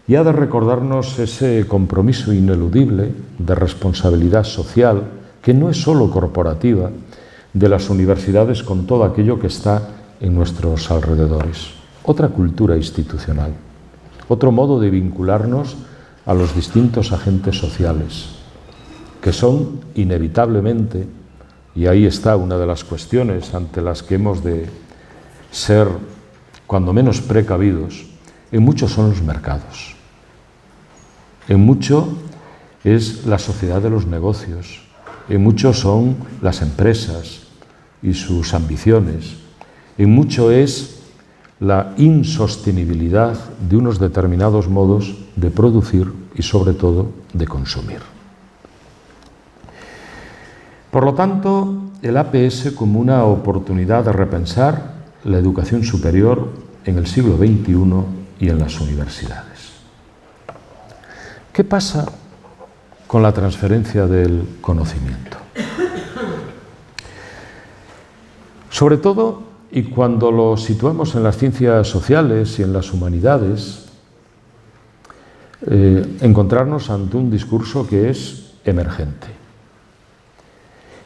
y ha de recordarnos ese compromiso ineludible de responsabilidad social, que no es solo corporativa, de las universidades con todo aquello que está en nuestros alrededores. Otra cultura institucional, otro modo de vincularnos a los distintos agentes sociales, que son inevitablemente, y ahí está una de las cuestiones ante las que hemos de ser cuando menos precavidos, en muchos son los mercados. en mucho es la sociedad de los negocios, en mucho son las empresas y sus ambiciones, en mucho es la insostenibilidad de unos determinados modos de producir y sobre todo de consumir. Por lo tanto, el APS como una oportunidad de repensar la educación superior en el siglo XXI y en las universidades. ¿Qué pasa con la transferencia del conocimiento? Sobre todo, y cuando lo situamos en las ciencias sociales y en las humanidades, encontrarnos ante un discurso que es emergente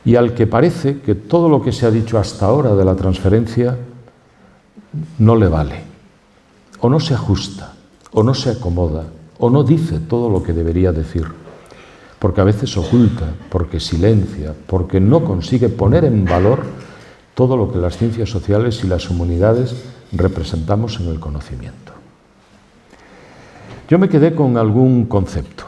y al que parece que todo lo que se ha dicho hasta ahora de la transferencia no le vale, o no se ajusta, o no se acomoda, o no dice todo lo que debería decir, porque a veces oculta, porque silencia, porque no consigue poner en valor todo lo que las ciencias sociales y las humanidades representamos en el conocimiento. Yo me quedé con algún concepto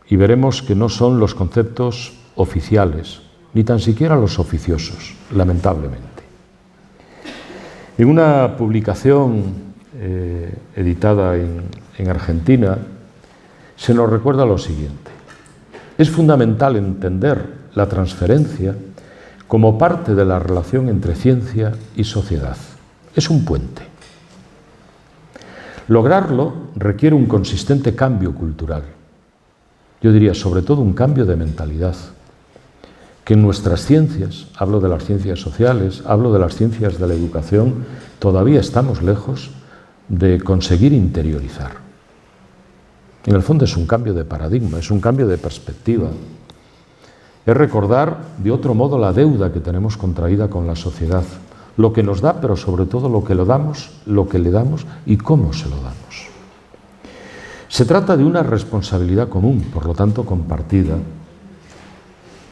y veremos que no son los conceptos oficiales, ni tan siquiera los oficiosos, lamentablemente. En una publicación editada en Argentina se nos recuerda lo siguiente: es fundamental entender la transferencia como parte de la relación entre ciencia y sociedad. Es un puente. Lograrlo requiere un consistente cambio cultural. Yo diría, sobre todo, un cambio de mentalidad. Que en nuestras ciencias, hablo de las ciencias sociales, hablo de las ciencias de la educación, todavía estamos lejos de conseguir interiorizar. En el fondo es un cambio de paradigma, es un cambio de perspectiva. Es recordar de otro modo la deuda que tenemos contraída con la sociedad, lo que nos da, pero sobre todo lo que le damos y cómo se lo damos. Se trata de una responsabilidad común, por lo tanto compartida,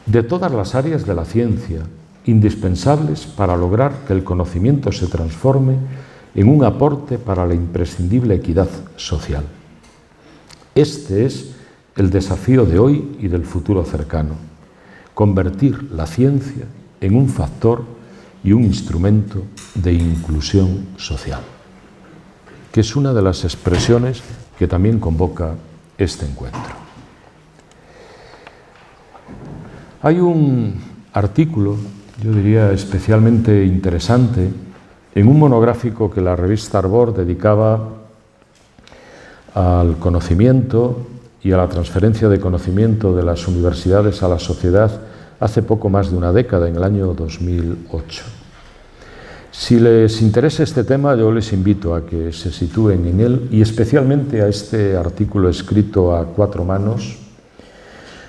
de todas las áreas de la ciencia, indispensables para lograr que el conocimiento se transforme en un aporte para la imprescindible equidad social. Este es el desafío de hoy y del futuro cercano: convertir la ciencia en un factor y un instrumento de inclusión social, que es una de las expresiones que también convoca este encuentro. Hay un artículo, yo diría especialmente interesante, en un monográfico que la revista Arbor dedicaba al conocimiento y a la transferencia de conocimiento de las universidades a la sociedad hace poco más de una década, en el año 2008. Si les interesa este tema, yo les invito a que se sitúen en él y especialmente a este artículo escrito a 4 manos,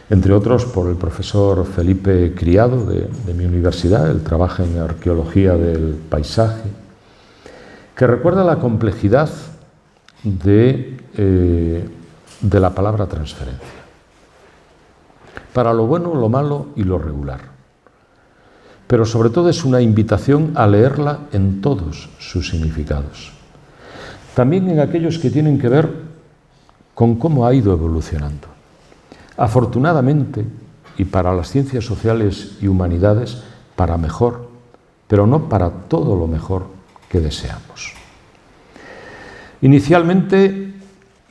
entre otros por el profesor Felipe Criado de mi universidad. Él trabaja en arqueología del paisaje, que recuerda la complejidad de la palabra transferencia, para lo bueno, lo malo y lo regular. Pero sobre todo es una invitación a leerla en todos sus significados. También en aquellos que tienen que ver con cómo ha ido evolucionando. Afortunadamente, y para las ciencias sociales y humanidades, para mejor, pero no para todo lo mejor que deseamos. Inicialmente,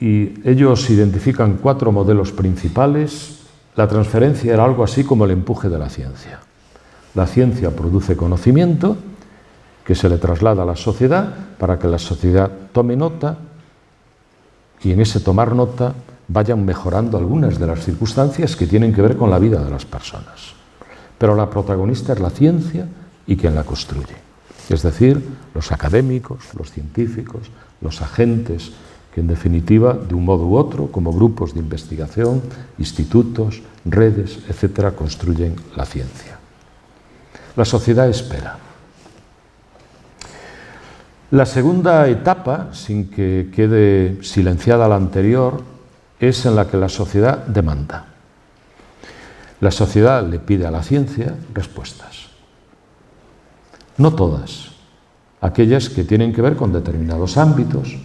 y ellos identifican 4 modelos principales, la transferencia era algo así como el empuje de la ciencia. La ciencia produce conocimiento que se le traslada a la sociedad para que la sociedad tome nota y en ese tomar nota vayan mejorando algunas de las circunstancias que tienen que ver con la vida de las personas. Pero la protagonista es la ciencia y quien la construye. Es decir, los académicos, los científicos, los agentes que en definitiva, de un modo u otro, como grupos de investigación, institutos, redes, etcétera, construyen la ciencia. La sociedad espera. La segunda etapa, sin que quede silenciada la anterior, es en la que la sociedad demanda. La sociedad le pide a la ciencia respuestas. No todas, aquellas que tienen que ver con determinados ámbitos,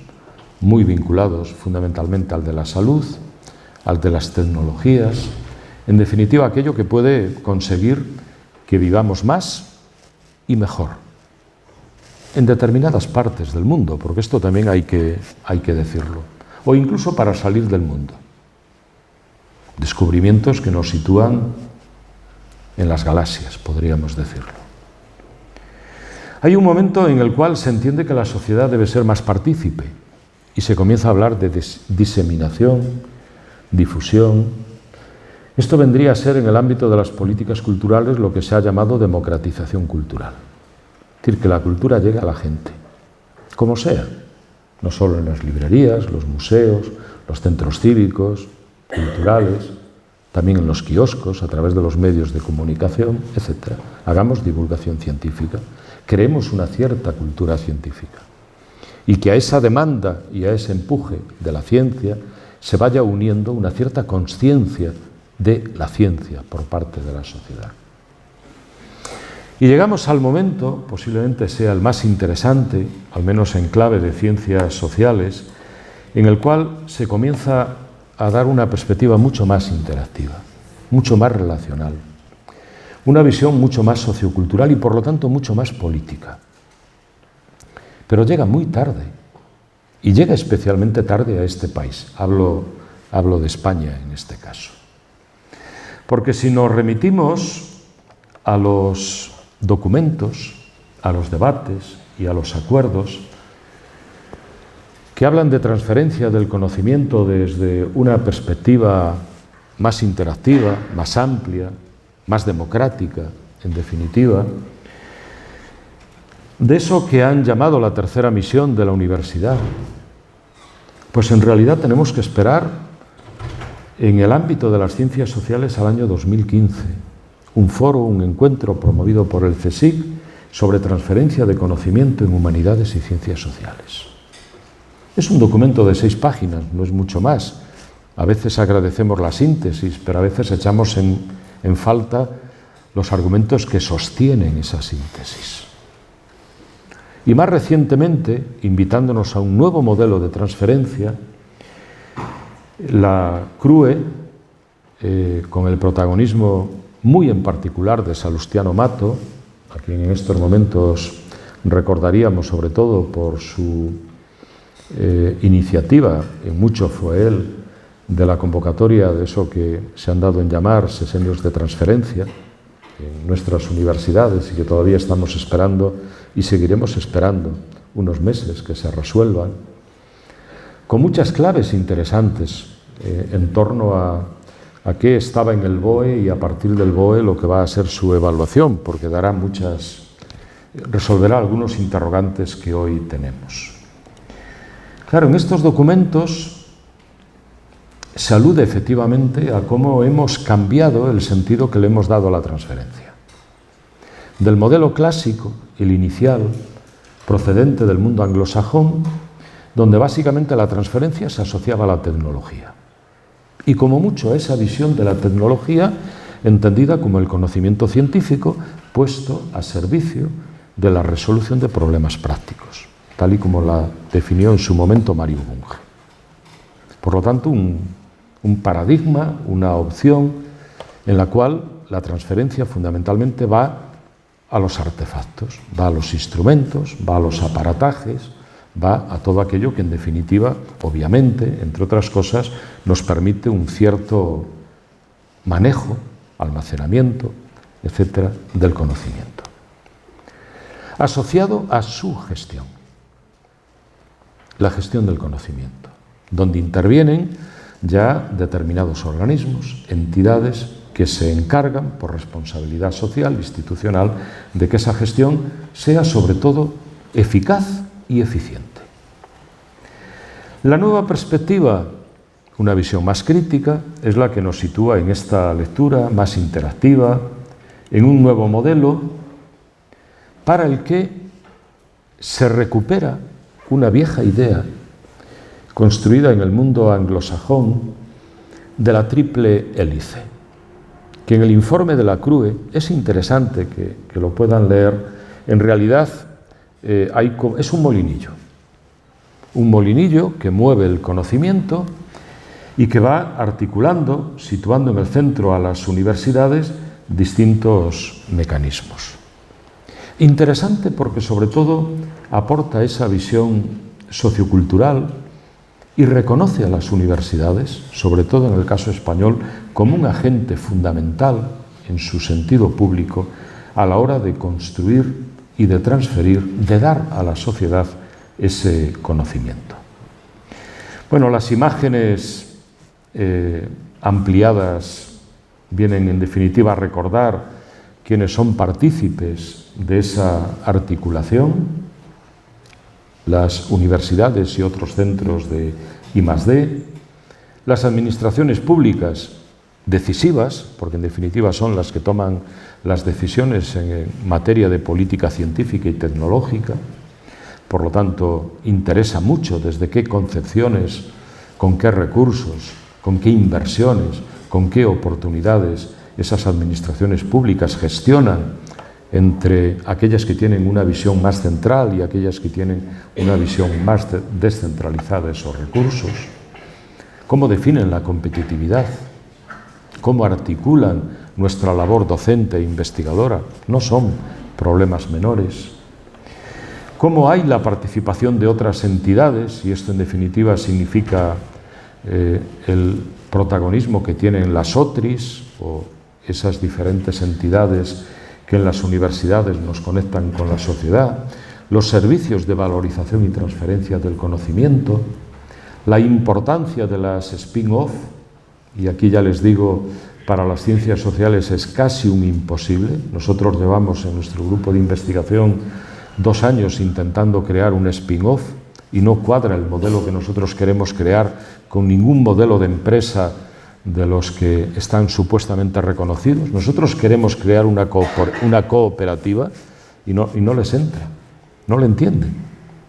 muy vinculados fundamentalmente al de la salud, al de las tecnologías, en definitiva aquello que puede conseguir que vivamos más y mejor en determinadas partes del mundo, porque esto también hay que decirlo, o incluso para salir del mundo. Descubrimientos que nos sitúan en las galaxias, podríamos decirlo. Hay un momento en el cual se entiende que la sociedad debe ser más partícipe y se comienza a hablar de diseminación, difusión. Esto vendría a ser en el ámbito de las políticas culturales lo que se ha llamado democratización cultural. Es decir, que la cultura llegue a la gente, como sea, no solo en las librerías, los museos, los centros cívicos, culturales, también en los kioscos, a través de los medios de comunicación, etc. Hagamos divulgación científica, creemos una cierta cultura científica y que a esa demanda y a ese empuje de la ciencia se vaya uniendo una cierta conciencia de la ciencia por parte de la sociedad. Y llegamos al momento, posiblemente sea el más interesante, al menos en clave de ciencias sociales, en el cual se comienza a dar una perspectiva mucho más interactiva, mucho más relacional, una visión mucho más sociocultural y por lo tanto mucho más política. Pero llega muy tarde, y llega especialmente tarde a este país. Hablo de España en este caso. Porque si nos remitimos a los documentos, a los debates y a los acuerdos que hablan de transferencia del conocimiento desde una perspectiva más interactiva, más amplia, más democrática, en definitiva, de eso que han llamado la tercera misión de la universidad, pues en realidad tenemos que esperar en el ámbito de las ciencias sociales al año 2015, un foro, un encuentro promovido por el CSIC sobre transferencia de conocimiento en humanidades y ciencias sociales. Es un documento de 6 páginas, no es mucho más. A veces agradecemos la síntesis, pero a veces echamos en falta los argumentos que sostienen esa síntesis. Y más recientemente, invitándonos a un nuevo modelo de transferencia, la CRUE, con el protagonismo muy en particular de Salustiano Mato, a quien en estos momentos recordaríamos sobre todo por su iniciativa, en mucho fue él, de la convocatoria de eso que se han dado en llamar sesenios de transferencia en nuestras universidades y que todavía estamos esperando y seguiremos esperando unos meses que se resuelvan, con muchas claves interesantes en torno a qué estaba en el BOE y a partir del BOE lo que va a ser su evaluación, porque resolverá algunos interrogantes que hoy tenemos. Claro, en estos documentos se alude efectivamente a cómo hemos cambiado el sentido que le hemos dado a la transferencia. Del modelo clásico, el inicial, procedente del mundo anglosajón, donde básicamente la transferencia se asociaba a la tecnología. Y como mucho a esa visión de la tecnología entendida como el conocimiento científico puesto a servicio de la resolución de problemas prácticos, tal y como la definió en su momento Mario Bunge. Por lo tanto, un paradigma, una opción en la cual la transferencia fundamentalmente va a los artefactos, va a los instrumentos, va a los aparatajes, va a todo aquello que en definitiva, obviamente, entre otras cosas, nos permite un cierto manejo, almacenamiento, etcétera, del conocimiento. Asociado a su gestión, la gestión del conocimiento, donde intervienen ya determinados organismos, entidades que se encargan, por responsabilidad social, institucional, de que esa gestión sea sobre todo eficaz y eficiente. La nueva perspectiva, una visión más crítica, es la que nos sitúa en esta lectura más interactiva, en un nuevo modelo para el que se recupera una vieja idea construida en el mundo anglosajón de la triple hélice, que en el informe de la CRUE es interesante que lo puedan leer. En realidad es un molinillo que mueve el conocimiento y que va articulando, situando en el centro a las universidades, distintos mecanismos. Interesante porque sobre todo aporta esa visión sociocultural y reconoce a las universidades, sobre todo en el caso español, como un agente fundamental en su sentido público a la hora de construir y de transferir, de dar a la sociedad ese conocimiento. Bueno, las imágenes ampliadas vienen en definitiva a recordar quienes son partícipes de esa articulación, las universidades y otros centros de I+D, las administraciones públicas decisivas, porque en definitiva son las que toman las decisiones en materia de política científica y tecnológica, por lo tanto interesa mucho desde qué concepciones, con qué recursos, con qué inversiones, con qué oportunidades esas administraciones públicas gestionan entre aquellas que tienen una visión más central y aquellas que tienen una visión más descentralizada de esos recursos, cómo definen la competitividad, cómo articulan nuestra labor docente e investigadora, no son problemas menores, cómo hay la participación de otras entidades, y esto en definitiva significa el protagonismo que tienen las OTRIs o esas diferentes entidades que en las universidades nos conectan con la sociedad, los servicios de valorización y transferencia del conocimiento, la importancia de las spin-off, y aquí ya les digo, para las ciencias sociales es casi un imposible. Nosotros llevamos en nuestro grupo de investigación 2 años intentando crear un spin-off y no cuadra el modelo que nosotros queremos crear con ningún modelo de empresa de los que están supuestamente reconocidos. Nosotros queremos crear una cooperativa y no les entra, no lo entienden.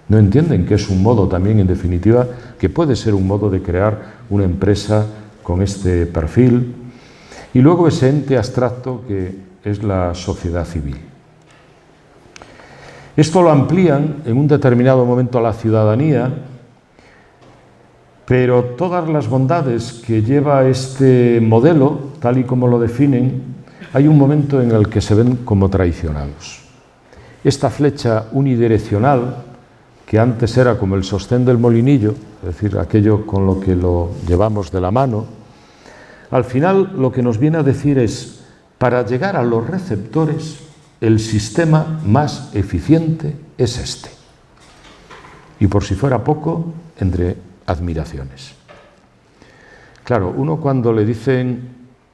No entienden que es un modo también, en definitiva, que puede ser un modo de crear una empresa con este perfil. Y luego ese ente abstracto que es la sociedad civil. Esto lo amplían en un determinado momento a la ciudadanía, pero todas las bondades que lleva este modelo, tal y como lo definen, hay un momento en el que se ven como traicionados. Esta flecha unidireccional, que antes era como el sostén del molinillo, es decir, aquello con lo que lo llevamos de la mano, al final lo que nos viene a decir es, para llegar a los receptores, el sistema más eficiente es este. Y por si fuera poco, entre admiraciones. Claro, uno cuando le dicen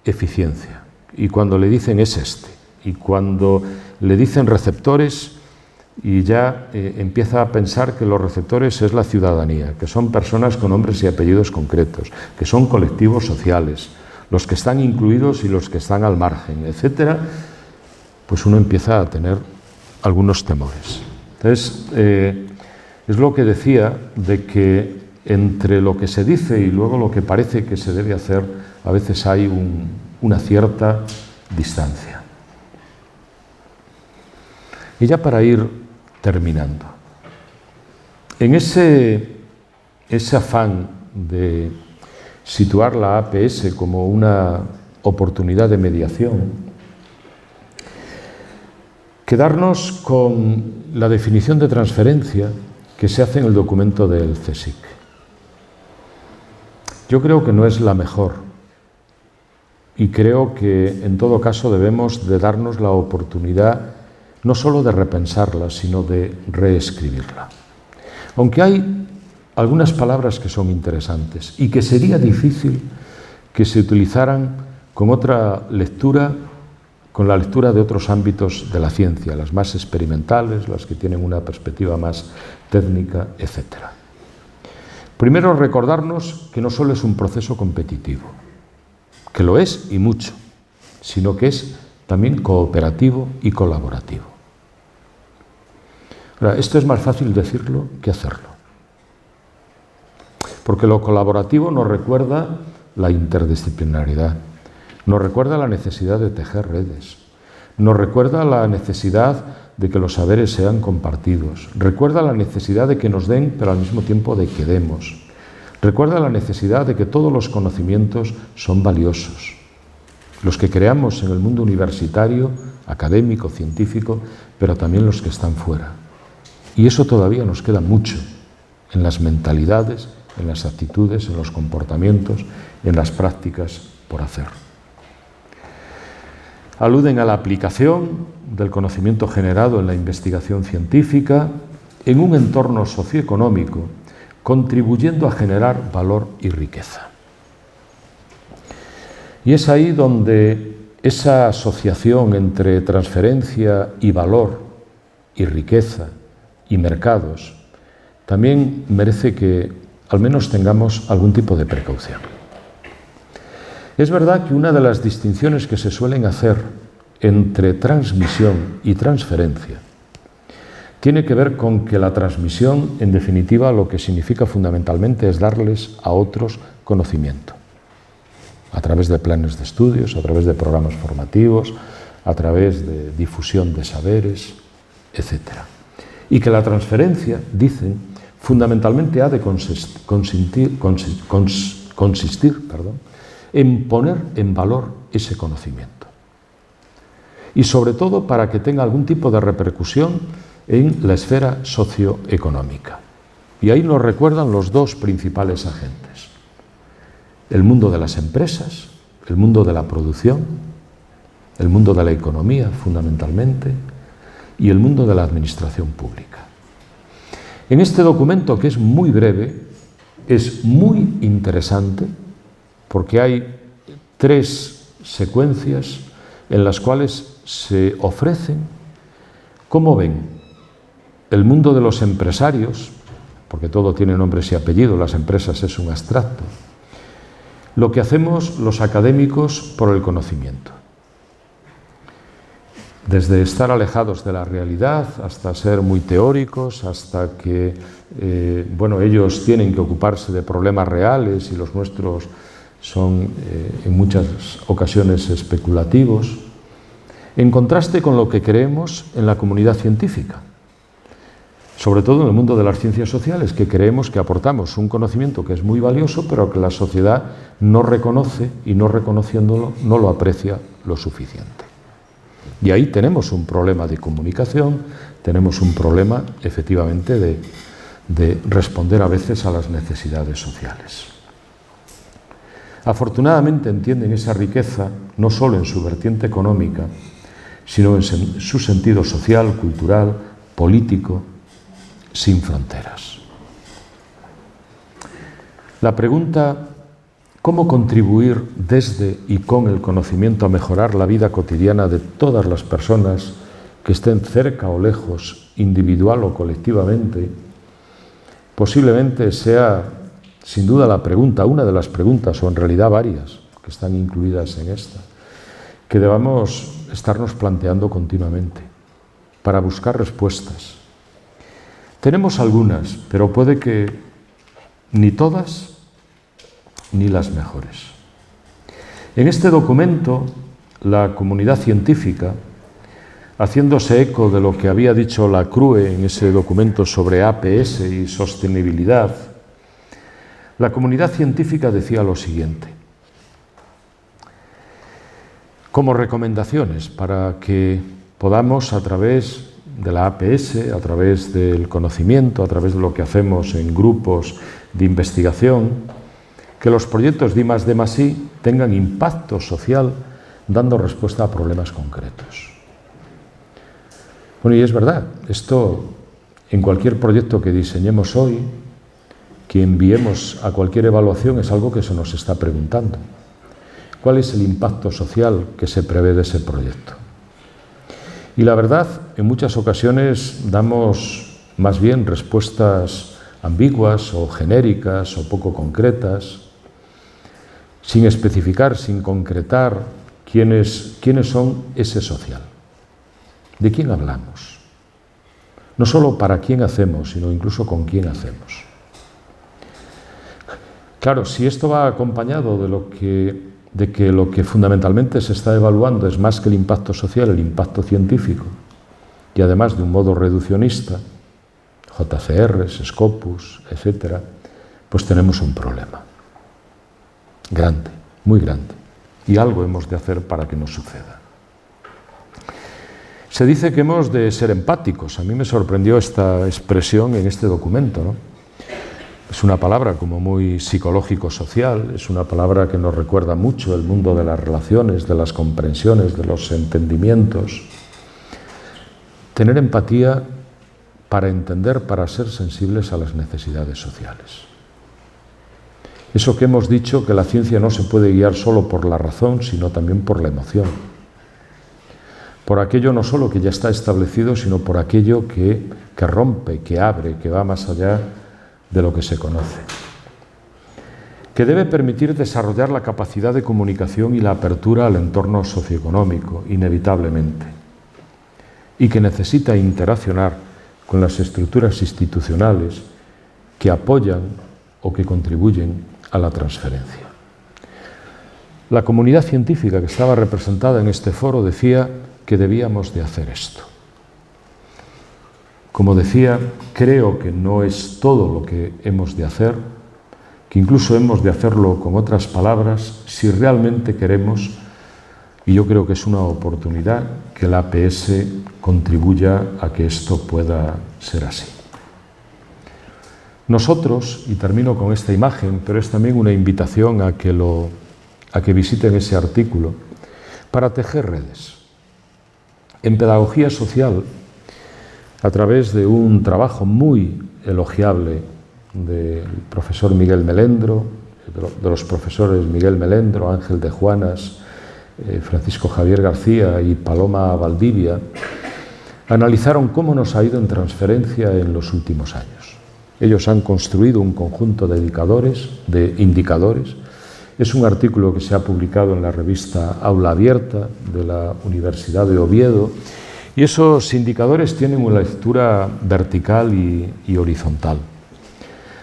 eficiencia, y cuando le dicen es este, y cuando le dicen receptores, y ya empieza a pensar que los receptores es la ciudadanía, que son personas con nombres y apellidos concretos, que son colectivos sociales, los que están incluidos y los que están al margen, etcétera, pues uno empieza a tener algunos temores. Entonces, es lo que decía de que entre lo que se dice y luego lo que parece que se debe hacer, a veces hay una cierta distancia. Y ya para ir terminando, en ese afán de situar la APS como una oportunidad de mediación, quedarnos con la definición de transferencia que se hace en el documento del CSIC. Yo creo que no es la mejor y creo que en todo caso debemos de darnos la oportunidad no solo de repensarla, sino de reescribirla. Aunque hay algunas palabras que son interesantes y que sería difícil que se utilizaran con otra lectura, con la lectura de otros ámbitos de la ciencia, las más experimentales, las que tienen una perspectiva más técnica, etc. Primero, recordarnos que no solo es un proceso competitivo, que lo es y mucho, sino que es también cooperativo y colaborativo. Ahora, esto es más fácil decirlo que hacerlo, porque lo colaborativo nos recuerda la interdisciplinaridad, nos recuerda la necesidad de tejer redes, nos recuerda la necesidad de que los saberes sean compartidos, recuerda la necesidad de que nos den, pero al mismo tiempo de que demos, Recuerda la necesidad de que todos los conocimientos son valiosos. Los que creamos en el mundo universitario, académico, científico, pero también los que están fuera. Y eso todavía nos queda mucho en las mentalidades, en las actitudes, en los comportamientos, en las prácticas por hacer. Aluden a la aplicación del conocimiento generado en la investigación científica en un entorno socioeconómico, contribuyendo a generar valor y riqueza. Y es ahí donde esa asociación entre transferencia y valor y riqueza y mercados también merece que al menos tengamos algún tipo de precaución. Es verdad que una de las distinciones que se suelen hacer entre transmisión y transferencia tiene que ver con que la transmisión, en definitiva, lo que significa fundamentalmente es darles a otros conocimiento, a través de planes de estudios, a través de programas formativos, a través de difusión de saberes, etc. Y que la transferencia, dicen, fundamentalmente ha de consistir en poner en valor ese conocimiento. Y sobre todo para que tenga algún tipo de repercusión en la esfera socioeconómica. Y ahí nos recuerdan los dos principales agentes: el mundo de las empresas, el mundo de la producción, el mundo de la economía fundamentalmente, y el mundo de la administración pública. En este documento, que es muy breve, es muy interesante porque hay 3 secuencias en las cuales se ofrecen cómo ven el mundo de los empresarios, porque todo tiene nombres y apellidos, las empresas es un abstracto, lo que hacemos los académicos por el conocimiento. Desde estar alejados de la realidad hasta ser muy teóricos, hasta que ellos tienen que ocuparse de problemas reales y los nuestros son en muchas ocasiones especulativos, en contraste con lo que creemos en la comunidad científica, sobre todo en el mundo de las ciencias sociales, que creemos que aportamos un conocimiento que es muy valioso, pero que la sociedad no reconoce y no reconociéndolo no lo aprecia lo suficiente. Y ahí tenemos un problema de comunicación, tenemos un problema efectivamente de responder a veces a las necesidades sociales. Afortunadamente entienden esa riqueza no solo en su vertiente económica, sino en su sentido social, cultural, político, sin fronteras. La pregunta ¿cómo contribuir desde y con el conocimiento a mejorar la vida cotidiana de todas las personas que estén cerca o lejos, individual o colectivamente? Posiblemente sea, sin duda, la pregunta, una de las preguntas, o en realidad varias, que están incluidas en esta, que debamos estarnos planteando continuamente para buscar respuestas. Tenemos algunas, pero puede que ni todas ni las mejores. En este documento, la comunidad científica, haciéndose eco de lo que había dicho la CRUE en ese documento sobre APS y sostenibilidad, la comunidad científica decía lo siguiente: como recomendaciones para que podamos, a través de la APS, a través del conocimiento, a través de lo que hacemos en grupos de investigación, que los proyectos de I+D+I tengan impacto social dando respuesta a problemas concretos. Bueno, y es verdad, esto en cualquier proyecto que diseñemos hoy, que enviemos a cualquier evaluación, es algo que se nos está preguntando. ¿Cuál es el impacto social que se prevé de ese proyecto? Y la verdad, en muchas ocasiones damos más bien respuestas ambiguas o genéricas o poco concretas, sin especificar, sin concretar quiénes son ese social. ¿De quién hablamos? No solo para quién hacemos, sino incluso con quién hacemos. Claro, si esto va acompañado de que lo que fundamentalmente se está evaluando es más que el impacto social, el impacto científico, y además de un modo reduccionista, JCRs, Scopus, etc., pues tenemos un problema grande, muy grande, y algo hemos de hacer para que no suceda. Se dice que hemos de ser empáticos. A mí me sorprendió esta expresión en este documento, ¿no? Es una palabra como muy psicológico-social, es una palabra que nos recuerda mucho el mundo de las relaciones, de las comprensiones, de los entendimientos. Tener empatía para entender, para ser sensibles a las necesidades sociales. Eso que hemos dicho, que la ciencia no se puede guiar solo por la razón, sino también por la emoción. Por aquello no solo que ya está establecido, sino por aquello que rompe, que abre, que va más allá de lo que se conoce. Que debe permitir desarrollar la capacidad de comunicación y la apertura al entorno socioeconómico, inevitablemente. Y que necesita interaccionar con las estructuras institucionales que apoyan o que contribuyen a la transferencia. La comunidad científica que estaba representada en este foro decía que debíamos de hacer esto. Como decía, creo que no es todo lo que hemos de hacer, que incluso hemos de hacerlo con otras palabras si realmente queremos, y yo creo que es una oportunidad, que la APS contribuya a que esto pueda ser así. Nosotros, y termino con esta imagen, pero es también una invitación a que visiten ese artículo, para tejer redes. En pedagogía social, a través de un trabajo muy elogiable del profesor Miguel Melendro, de los profesores Miguel Melendro, Ángel de Juanas, Francisco Javier García y Paloma Valdivia, analizaron cómo nos ha ido en transferencia en los últimos años. Ellos han construido un conjunto de indicadores. Es un artículo que se ha publicado en la revista Aula Abierta de la Universidad de Oviedo, y esos indicadores tienen una lectura vertical y horizontal.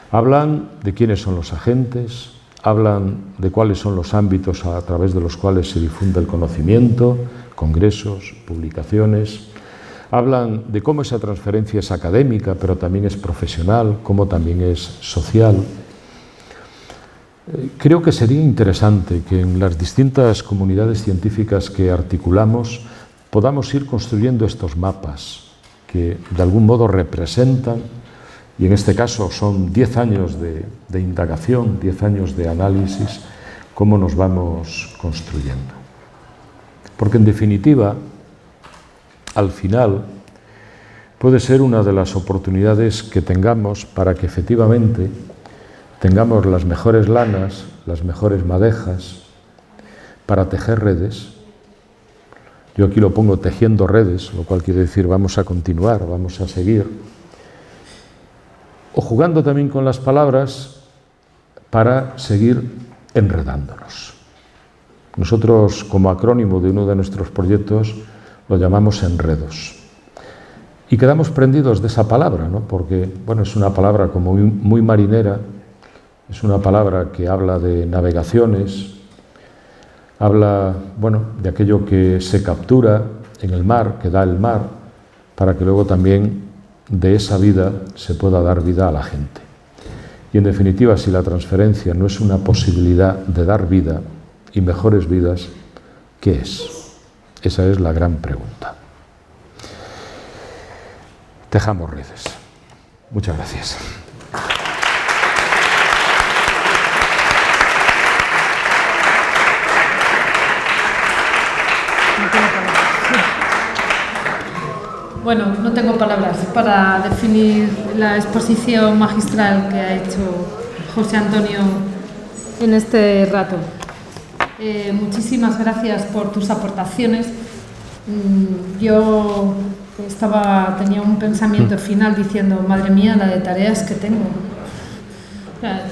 Hablan de quiénes son los agentes, hablan de cuáles son los ámbitos a través de los cuales se difunde el conocimiento, congresos, publicaciones. Hablan de cómo esa transferencia es académica, pero también es profesional, cómo también es social. Creo que sería interesante que en las distintas comunidades científicas que articulamos podamos ir construyendo estos mapas que de algún modo representan, y en este caso son 10 años de indagación, 10 años de análisis, cómo nos vamos construyendo. Porque en definitiva, al final, puede ser una de las oportunidades que tengamos para que efectivamente tengamos las mejores lanas, las mejores madejas para tejer redes. Yo aquí lo pongo tejiendo redes, lo cual quiere decir vamos a continuar, vamos a seguir. O jugando también con las palabras para seguir enredándonos. Nosotros, como acrónimo de uno de nuestros proyectos, lo llamamos enredos. Y quedamos prendidos de esa palabra, ¿no? Porque, bueno, es una palabra como muy marinera, es una palabra que habla de navegaciones, habla, bueno, de aquello que se captura en el mar, que da el mar, para que luego también de esa vida se pueda dar vida a la gente. Y en definitiva, si la transferencia no es una posibilidad de dar vida y mejores vidas, ¿qué es? Esa es la gran pregunta. Tejamos redes. Muchas gracias. Bueno, no tengo palabras para definir la exposición magistral que ha hecho José Antonio en este rato. Muchísimas gracias por tus aportaciones. Yo tenía un pensamiento final diciendo, madre mía, la de tareas que tengo.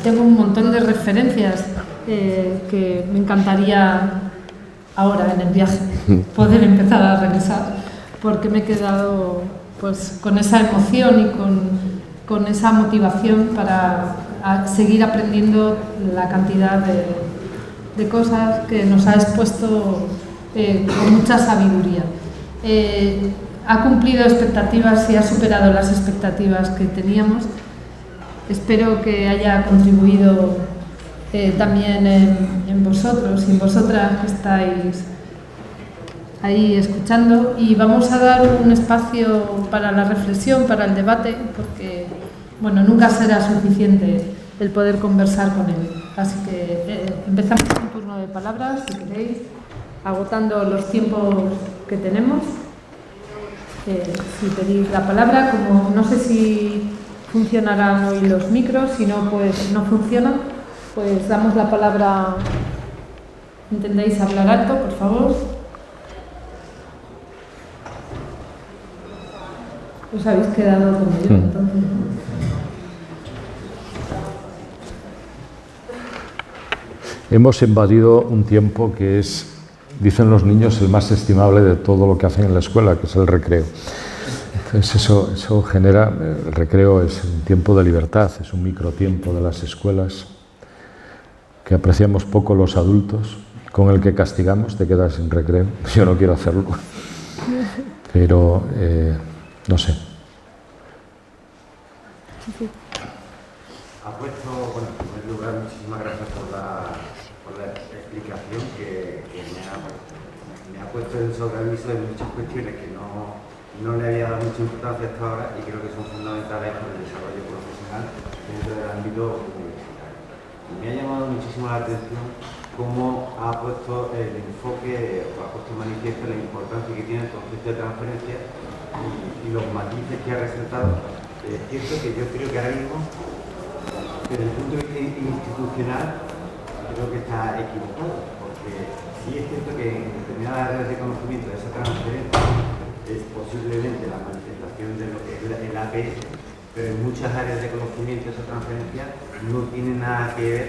Tengo un montón de referencias que me encantaría ahora en el viaje poder empezar a revisar, porque me he quedado pues con esa emoción y con esa motivación para seguir aprendiendo la cantidad de cosas que nos ha expuesto con mucha sabiduría. Ha cumplido expectativas y ha superado las expectativas que teníamos, Espero que haya contribuido también en vosotros y en vosotras que estáis ahí escuchando, y vamos a dar un espacio para la reflexión, para el debate, porque bueno, nunca será suficiente el poder conversar con él. Así que empezamos con turno de palabras, si queréis, agotando los tiempos que tenemos. Si pedís la palabra, como no sé si funcionarán hoy los micros, si no, pues no funcionan, pues damos la palabra. ¿Entendéis hablar alto, por favor? Os habéis quedado conmigo, entonces. Hemos invadido un tiempo que es, dicen los niños, el más estimable de todo lo que hacen en la escuela, que es el recreo. Entonces eso genera, el recreo es un tiempo de libertad, es un microtiempo de las escuelas que apreciamos poco los adultos, con el que castigamos, te quedas sin recreo. Yo no quiero hacerlo, pero no sé. Ha puesto, bueno, en primer lugar, muchísimas gracias por la explicación que me ha puesto en sobreaviso de muchas cuestiones que no le había dado mucha importancia hasta ahora y creo que son fundamentales para el desarrollo profesional dentro del ámbito universitario. Y me ha llamado muchísimo la atención cómo ha puesto el enfoque, o ha puesto en manifiesto la importancia que tiene el concepto de transferencia y los matices que ha resaltado. Es cierto que yo creo que ahora mismo, desde el punto de vista institucional, creo que está equivocado, porque sí es cierto que en determinadas áreas de conocimiento de esa transferencia es posiblemente la manifestación de lo que es el APS, pero en muchas áreas de conocimiento esa transferencia no tiene nada que ver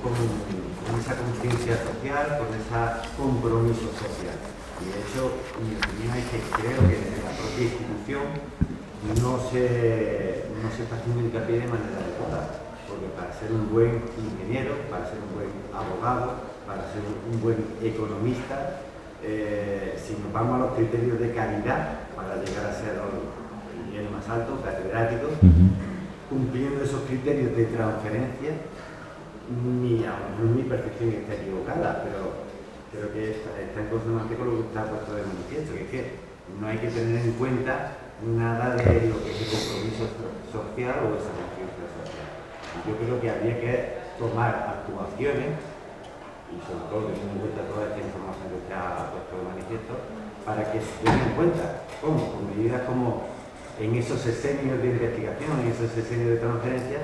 con esa conciencia social, con ese compromiso social. Y de hecho, mi opinión es que creo que desde la propia institución no se está haciendo hincapié de manera adecuada, porque para ser un buen ingeniero, para ser un buen abogado, para ser un buen economista, si nos vamos a los criterios de calidad para llegar a ser el nivel más alto, catedrático, cumpliendo esos criterios de transferencia, mi percepción está equivocada, pero creo que está en consonancia con lo que está puesto de manifiesto, que es que no hay que tener en cuenta nada de lo que es el compromiso social o esa conciencia social. Yo creo que habría que tomar actuaciones, y sobre todo teniendo en cuenta toda esta información que se ha puesto de manifiesto, para que se tenga en cuenta cómo, con medidas como en esos sesenios de investigación, en esos sesenios de transferencia,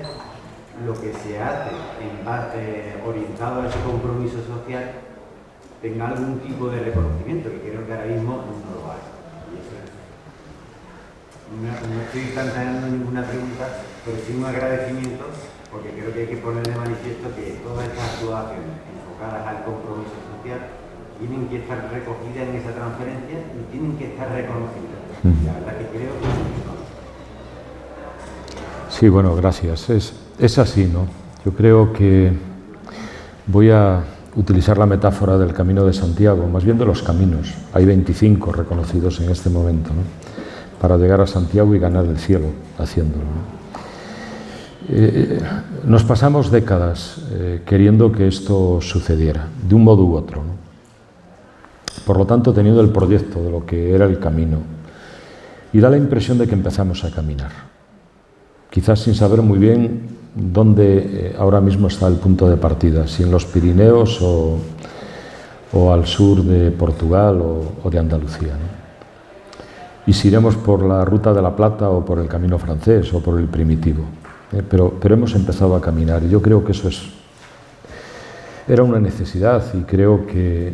lo que se hace en base orientado a ese compromiso social tenga algún tipo de reconocimiento, que creo que ahora mismo no lo hay. Y eso es. No estoy planteando ninguna pregunta, pero sí un agradecimiento, porque creo que hay que poner de manifiesto que todas estas actuaciones enfocadas al compromiso social tienen que estar recogidas en esa transferencia y tienen que estar reconocidas. La verdad que creo que no. Sí, bueno, gracias. Es así, ¿no? Yo creo que voy a utilizar la metáfora del Camino de Santiago, más bien de los caminos. Hay 25 reconocidos en este momento, ¿no? Para llegar a Santiago y ganar el cielo haciéndolo, ¿no? Nos pasamos décadas queriendo que esto sucediera, de un modo u otro, ¿no? Por lo tanto, teniendo el proyecto de lo que era el camino, y da la impresión de que empezamos a caminar, quizás sin saber muy bien dónde ahora mismo está el punto de partida, si en los Pirineos o al sur de Portugal o de Andalucía, ¿no? Y si iremos por la Ruta de la Plata o por el Camino Francés o por el Primitivo. Pero hemos empezado a caminar y yo creo que eso era una necesidad y creo que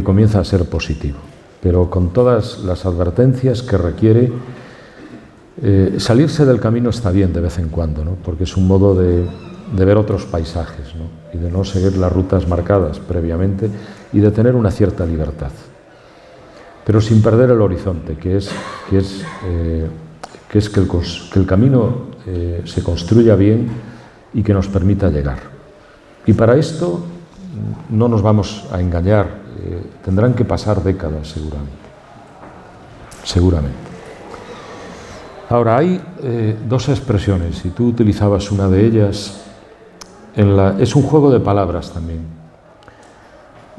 comienza a ser positivo, pero con todas las advertencias que requiere. Salirse del camino está bien de vez en cuando, ¿no? Porque es un modo de ver otros paisajes, ¿no? Y de no seguir las rutas marcadas previamente y de tener una cierta libertad, pero sin perder el horizonte, que es que el camino se construya bien y que nos permita llegar. Y para esto no nos vamos a engañar, tendrán que pasar décadas seguramente. Ahora, hay dos expresiones, y tú utilizabas una de ellas, es un juego de palabras también.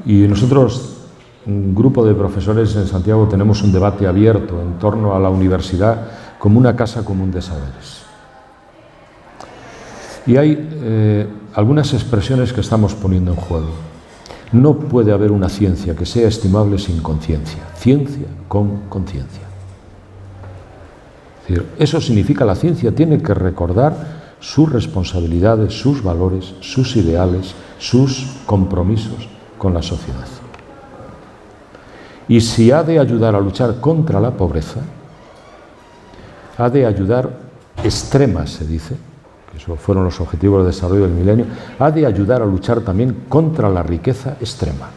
Y nosotros, un grupo de profesores en Santiago, tenemos un debate abierto en torno a la universidad como una casa común de saberes. Y hay algunas expresiones que estamos poniendo en juego. No puede haber una ciencia que sea estimable sin conciencia. Ciencia con conciencia. Es decir, eso significa la ciencia tiene que recordar sus responsabilidades, sus valores, sus ideales, sus compromisos con la sociedad. Y si ha de ayudar a luchar contra la pobreza, ha de ayudar extrema, se dice, que esos fueron los objetivos de desarrollo del milenio, ha de ayudar a luchar también contra la riqueza extrema.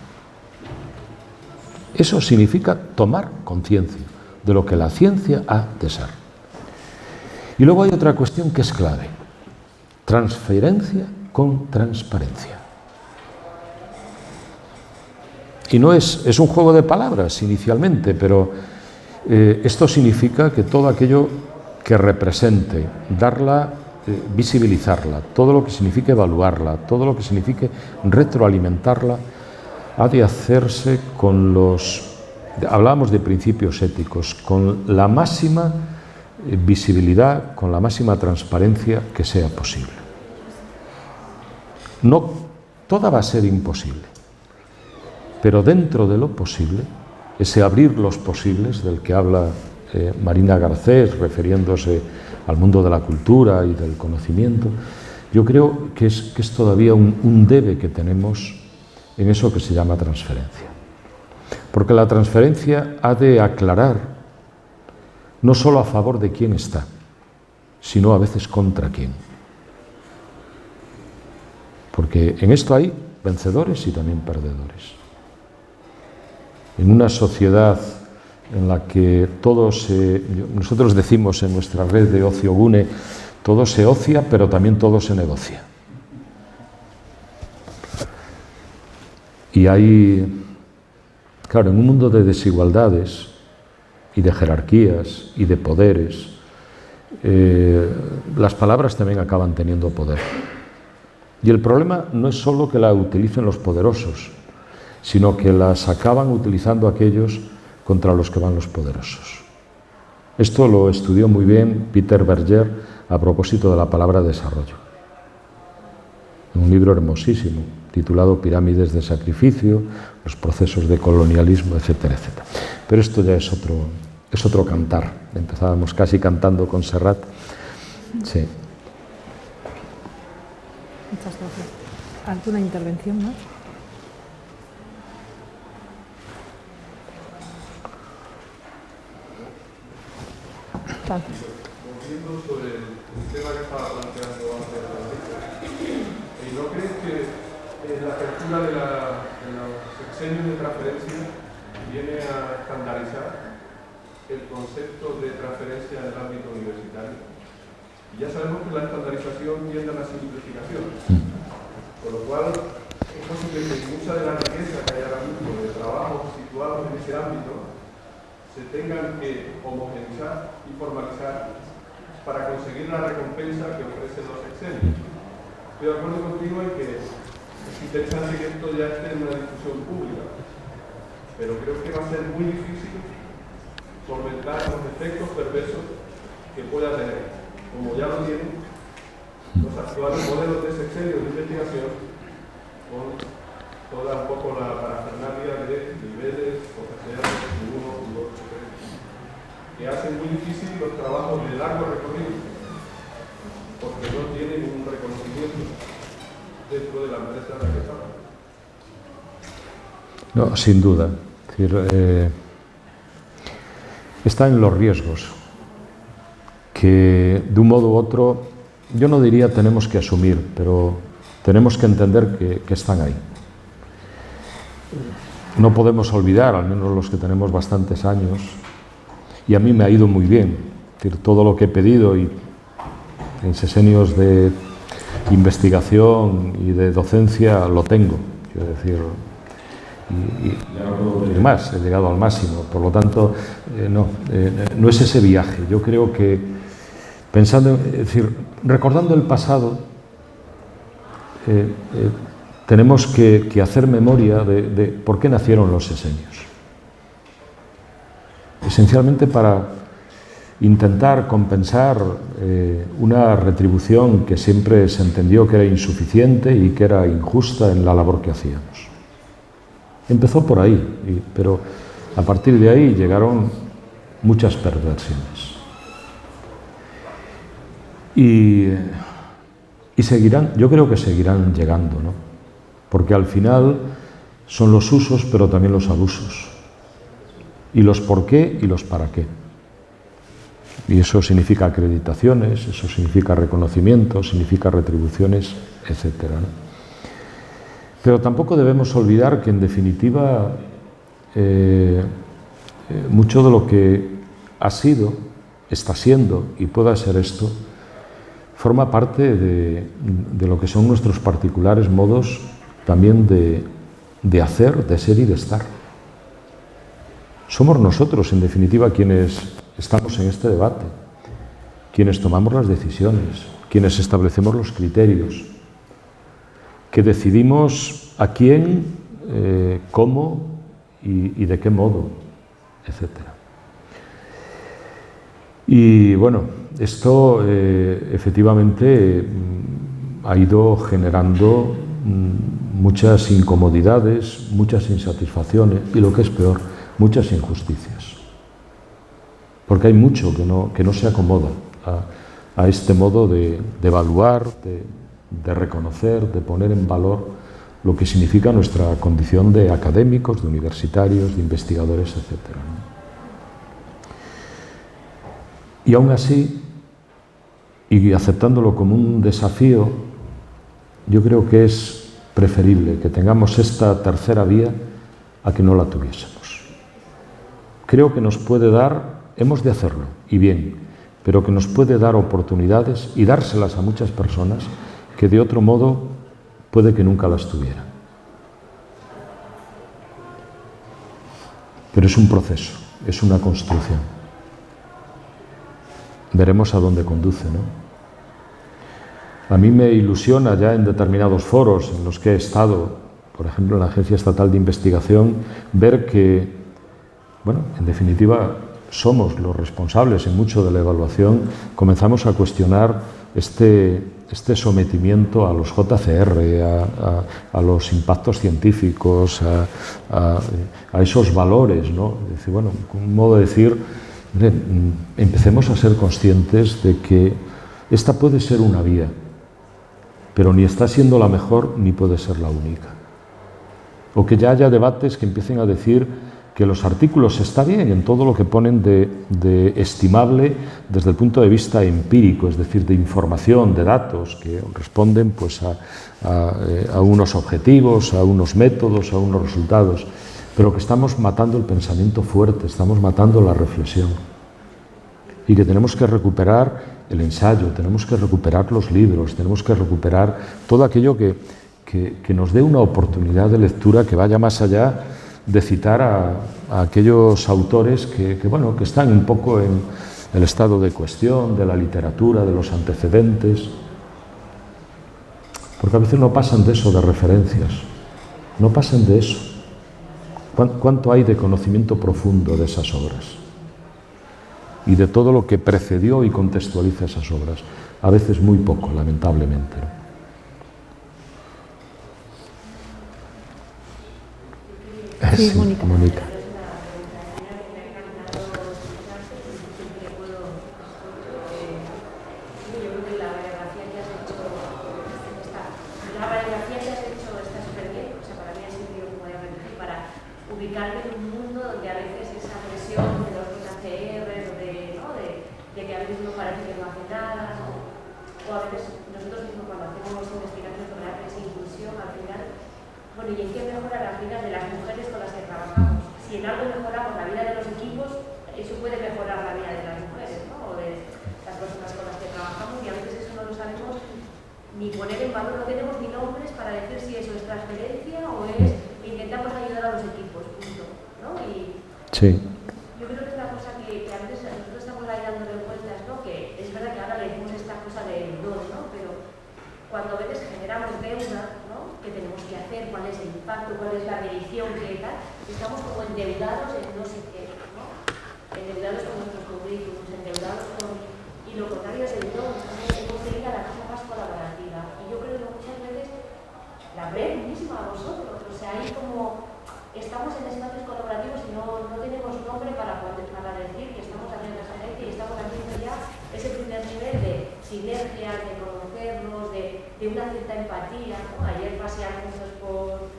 Eso significa tomar conciencia de lo que la ciencia ha de ser. Y luego hay otra cuestión que es clave: transferencia con transparencia. Y no es un juego de palabras inicialmente, pero esto significa que todo aquello que represente, darla, visibilizarla, todo lo que signifique evaluarla, todo lo que signifique retroalimentarla, ha de hacerse con hablábamos de principios éticos, con la máxima visibilidad, con la máxima transparencia que sea posible. No, toda va a ser imposible, pero dentro de lo posible, ese abrir los posibles del que habla Marina Garcés, refiriéndose al mundo de la cultura y del conocimiento, yo creo que es todavía un debe que tenemos en eso que se llama transferencia. Porque la transferencia ha de aclarar no solo a favor de quién está, sino a veces contra quién. Porque en esto hay vencedores y también perdedores. En una sociedad en la que nosotros decimos en nuestra red de Ocio Gune, todo se ocia, pero también todo se negocia. Y hay, claro, en un mundo de desigualdades y de jerarquías y de poderes, las palabras también acaban teniendo poder. Y el problema no es solo que la utilicen los poderosos, sino que las acaban utilizando aquellos contra los que van los poderosos. Esto lo estudió muy bien Peter Berger a propósito de la palabra desarrollo. Un libro hermosísimo, titulado Pirámides de sacrificio, los procesos de colonialismo, etcétera, etcétera. Pero esto ya es otro cantar. Empezábamos casi cantando con Serrat. Sí. Muchas gracias. ¿Alguna intervención más? Volviendo sobre el tema que estaba planteando antes, ¿no crees que la apertura de los sexenios de transferencia viene a estandarizar el concepto de transferencia en el ámbito universitario? Y ya sabemos que la estandarización tiende a la simplificación, con lo cual es posible que mucha de la riqueza que hay ahora mismo de trabajos situados en ese ámbito se tengan que homogeneizar y formalizar para conseguir la recompensa que ofrecen los sexenios. Estoy de acuerdo contigo en que es interesante que esto ya esté en una discusión pública, pero creo que va a ser muy difícil solventar los efectos perversos que pueda tener, como ya lo tienen los actuales modelos de sexenio de investigación, con toda un poco la parafernalia de niveles, profesionales, uno, dos, tres, que hacen muy difícil los trabajos de largo recorrido, porque no tienen un reconocimiento dentro de la empresa en la que estamos. No, sin duda. Es decir, está en los riesgos que de un modo u otro, yo no diría tenemos que asumir, pero tenemos que entender que están ahí. No podemos olvidar, al menos los que tenemos bastantes años, y a mí me ha ido muy bien, es decir, todo lo que he pedido y en sesenios de investigación y de docencia lo tengo, quiero decir, y ya no puedo pedir más, he llegado al máximo, por lo tanto, no es ese viaje. Yo creo que pensando, es decir, recordando el pasado, tenemos que hacer memoria de por qué nacieron los sesenios. Esencialmente para intentar compensar una retribución que siempre se entendió que era insuficiente y que era injusta en la labor que hacíamos. Empezó por ahí, pero a partir de ahí llegaron muchas perversiones. Y seguirán, yo creo que seguirán llegando, ¿no? Porque al final son los usos, pero también los abusos. Y los por qué y los para qué. Y eso significa acreditaciones, eso significa reconocimiento, significa retribuciones, etcétera, ¿no? Pero tampoco debemos olvidar que, en definitiva, mucho de lo que ha sido, está siendo y pueda ser esto, forma parte de lo que son nuestros particulares modos también de hacer, de ser y de estar. Somos nosotros, en definitiva, quienes estamos en este debate, quienes tomamos las decisiones, quienes establecemos los criterios, que decidimos a quién, cómo y de qué modo, etcétera. Y bueno, esto efectivamente ha ido generando muchas incomodidades, muchas insatisfacciones y, lo que es peor, muchas injusticias. Porque hay mucho que no se acomoda a este modo de evaluar, de reconocer, de poner en valor lo que significa nuestra condición de académicos, de universitarios, de investigadores, etcétera, ¿no? Y aún así, y aceptándolo como un desafío, yo creo que es preferible que tengamos esta tercera vía a que no la tuviésemos. Creo que nos puede dar, hemos de hacerlo, y bien, pero que nos puede dar oportunidades y dárselas a muchas personas que de otro modo puede que nunca las tuvieran. Pero es un proceso, es una construcción. Veremos a dónde conduce, ¿no? A mí me ilusiona ya en determinados foros en los que he estado, por ejemplo en la Agencia Estatal de Investigación, ver que, bueno, en definitiva, somos los responsables en mucho de la evaluación. Comenzamos a cuestionar este sometimiento a los JCR, a los impactos científicos, a esos valores, ¿no? Es decir, bueno, un modo de decir, empecemos a ser conscientes de que esta puede ser una vía, pero ni está siendo la mejor ni puede ser la única. O que ya haya debates que empiecen a decir que los artículos está bien en todo lo que ponen de estimable desde el punto de vista empírico, es decir, de información, de datos, que responden pues, a unos objetivos, a unos métodos, a unos resultados, pero que estamos matando el pensamiento fuerte, estamos matando la reflexión. Y que tenemos que recuperar el ensayo, tenemos que recuperar los libros, tenemos que recuperar todo aquello que nos dé una oportunidad de lectura que vaya más allá de citar a aquellos autores que están un poco en el estado de cuestión de la literatura, de los antecedentes, porque a veces no pasan de eso, de referencias, no pasan de eso. ¿Cuánto hay de conocimiento profundo de esas obras? Y de todo lo que precedió y contextualiza esas obras. A veces muy poco, lamentablemente, ¿no? Sí, Mónica. Mónica. ubicarte en un mundo donde a veces esa presión de los JCR, de que a veces no parece que no hace nada, o a veces nosotros mismos cuando hacemos investigaciones sobre arte e inclusión, al final, bueno, ¿y en qué mejorar al final de las mujeres con las que trabajamos? Si en algo mejoramos la vida de los equipos, eso puede mejorar la vida de las mujeres, ¿no? O de las personas con las que trabajamos, y a veces eso no lo sabemos ni poner en valor, no tenemos ni nombres para decir si eso es transferencia o es intentamos ayudar a los equipos, punto, ¿no? Y sí. Yo creo que es una cosa que a veces nosotros estamos ahí dándole vueltas, ¿no? Que es verdad que ahora la impacto, cuál es la medición, qué tal, estamos como endeudados en no sé qué, ¿no? Endeudados con nuestros currículos, endeudados con... Y lo contrario es el don, hemos de ir a la cosa más colaborativa. Y yo creo que muchas veces la red misma a vosotros, o sea, ahí como estamos en espacios colaborativos y no tenemos nombre para decir que estamos haciendo esa red y estamos haciendo ya ese primer nivel de sinergia, de conocernos, de una cierta empatía, ¿no? Ayer paseamos por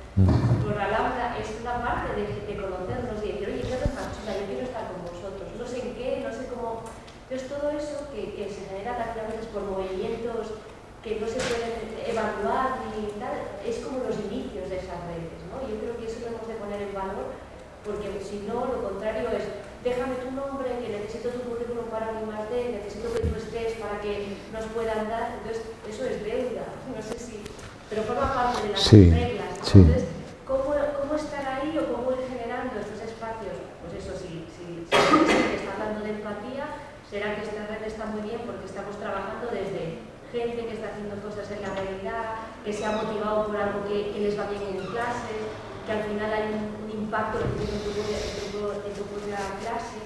Alhambra, es una parte de conocernos y decir, oye, ¿qué más chula? Yo quiero estar con vosotros, no sé en qué, no sé cómo... Entonces todo eso que se genera a veces por movimientos que no se pueden evaluar ni tal, es como los inicios de esas redes, ¿no? Yo creo que eso lo hemos de poner en valor, porque si no, lo contrario es, déjame tu nombre, que necesito tu currículum para mi I+D, necesito que tú estés para que nos puedan dar, entonces eso es deuda, no sé si, pero forma parte de las reglas, ¿no? Sí. Entonces, ¿cómo estar ahí o cómo ir generando estos espacios? Pues eso, si está hablando de empatía, será que esta red está muy bien porque estamos trabajando desde gente que está haciendo cosas en la realidad, que se ha motivado por algo que les va bien en clase, que al final hay un impacto que tiene en tu propia clase.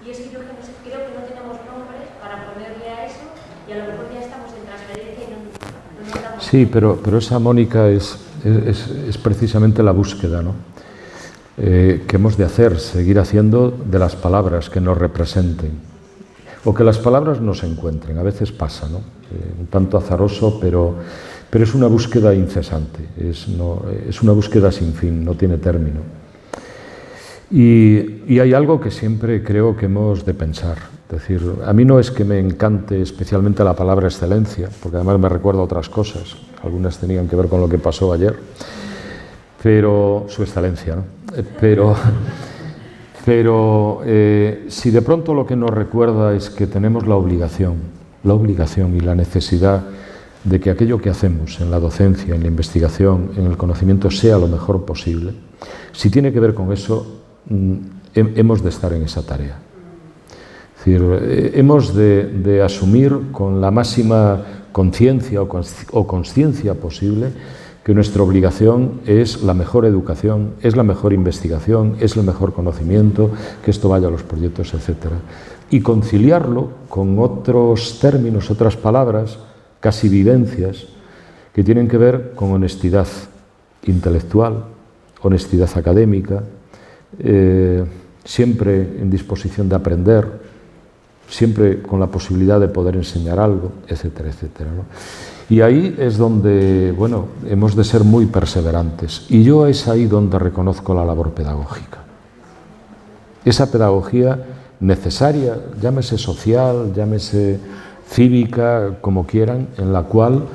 Y es que yo creo que no tenemos nombres para ponerle a eso y a lo mejor ya estamos en transferencia y no nos damos. Sí, pero esa, Mónica, es precisamente la búsqueda, ¿no? Que hemos de hacer, seguir haciendo de las palabras que nos representen. O que las palabras no se encuentren, a veces pasa, ¿no? Un tanto azaroso, pero es una búsqueda incesante, es una búsqueda sin fin, no tiene término. Y hay algo que siempre creo que hemos de pensar, es decir, a mí no es que me encante especialmente la palabra excelencia, porque además me recuerda a otras cosas, algunas tenían que ver con lo que pasó ayer, pero su excelencia, ¿no? Pero si de pronto lo que nos recuerda es que tenemos la obligación y la necesidad de que aquello que hacemos en la docencia, en la investigación, en el conocimiento sea lo mejor posible, si tiene que ver con eso, hemos de estar en esa tarea. Es decir, hemos de asumir con la máxima conciencia o consciencia posible que nuestra obligación es la mejor educación, es la mejor investigación, es el mejor conocimiento, que esto vaya a los proyectos, etc. Y conciliarlo con otros términos, otras palabras, casi vivencias, que tienen que ver con honestidad intelectual, honestidad académica, siempre en disposición de aprender, siempre con la posibilidad de poder enseñar algo, etcétera, etcétera, ¿no? Y ahí es donde, bueno, hemos de ser muy perseverantes. Y yo es ahí donde reconozco la labor pedagógica. Esa pedagogía necesaria, llámese social, llámese cívica, como quieran, en la cual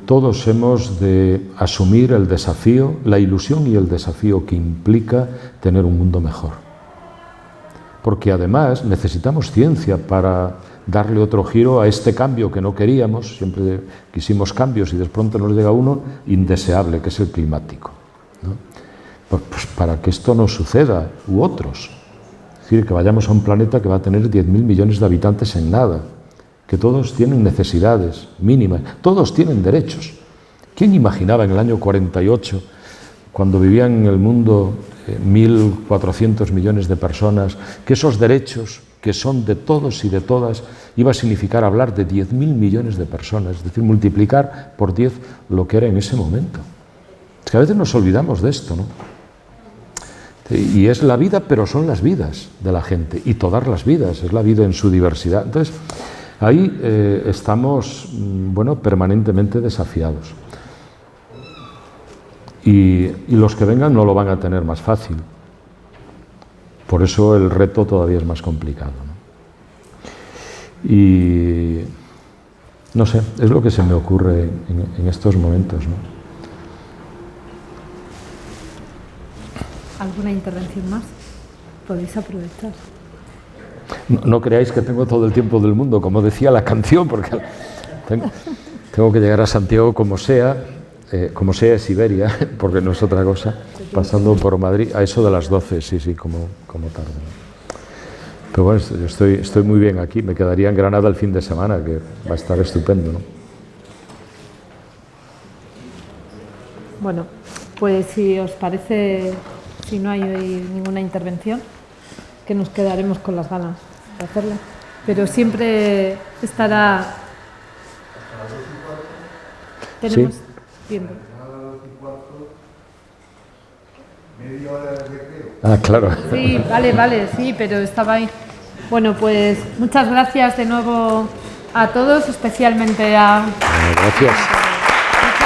todos hemos de asumir el desafío, la ilusión y el desafío que implica tener un mundo mejor. Porque además necesitamos ciencia para darle otro giro a este cambio que no queríamos, siempre quisimos cambios y de pronto nos llega uno indeseable, que es el climático, ¿no? Pues para que esto no suceda, u otros. Es decir, que vayamos a un planeta que va a tener 10.000 millones de habitantes en nada, que todos tienen necesidades mínimas, todos tienen derechos. ¿Quién imaginaba en el año 48, cuando vivían en el mundo 1.400 millones de personas, que esos derechos, que son de todos y de todas, iba a significar hablar de 10.000 millones de personas, es decir, multiplicar por 10 lo que era en ese momento? Es que a veces nos olvidamos de esto, ¿no? Y es la vida, pero son las vidas de la gente, y todas las vidas, es la vida en su diversidad. Entonces, ahí estamos, bueno, permanentemente desafiados. Y los que vengan no lo van a tener más fácil. Por eso el reto todavía es más complicado, ¿no? Y no sé, es lo que se me ocurre en estos momentos, ¿no? ¿Alguna intervención más? Podéis aprovechar. No creáis que tengo todo el tiempo del mundo, como decía la canción, porque tengo que llegar a Santiago como sea es Siberia, porque no es otra cosa, pasando por Madrid, a eso de las 12, sí, como tarde, ¿no? Pero bueno, yo estoy muy bien aquí, me quedaría en Granada el fin de semana, que va a estar estupendo, ¿no? Bueno, pues si os parece, si no hay hoy ninguna intervención, que nos quedaremos con las ganas de hacerla. Pero siempre estará... Tenemos tiempo. Media hora de recreo. Ah, claro. Sí, vale, sí, pero estaba ahí. Bueno, pues muchas gracias de nuevo a todos, especialmente a... Gracias.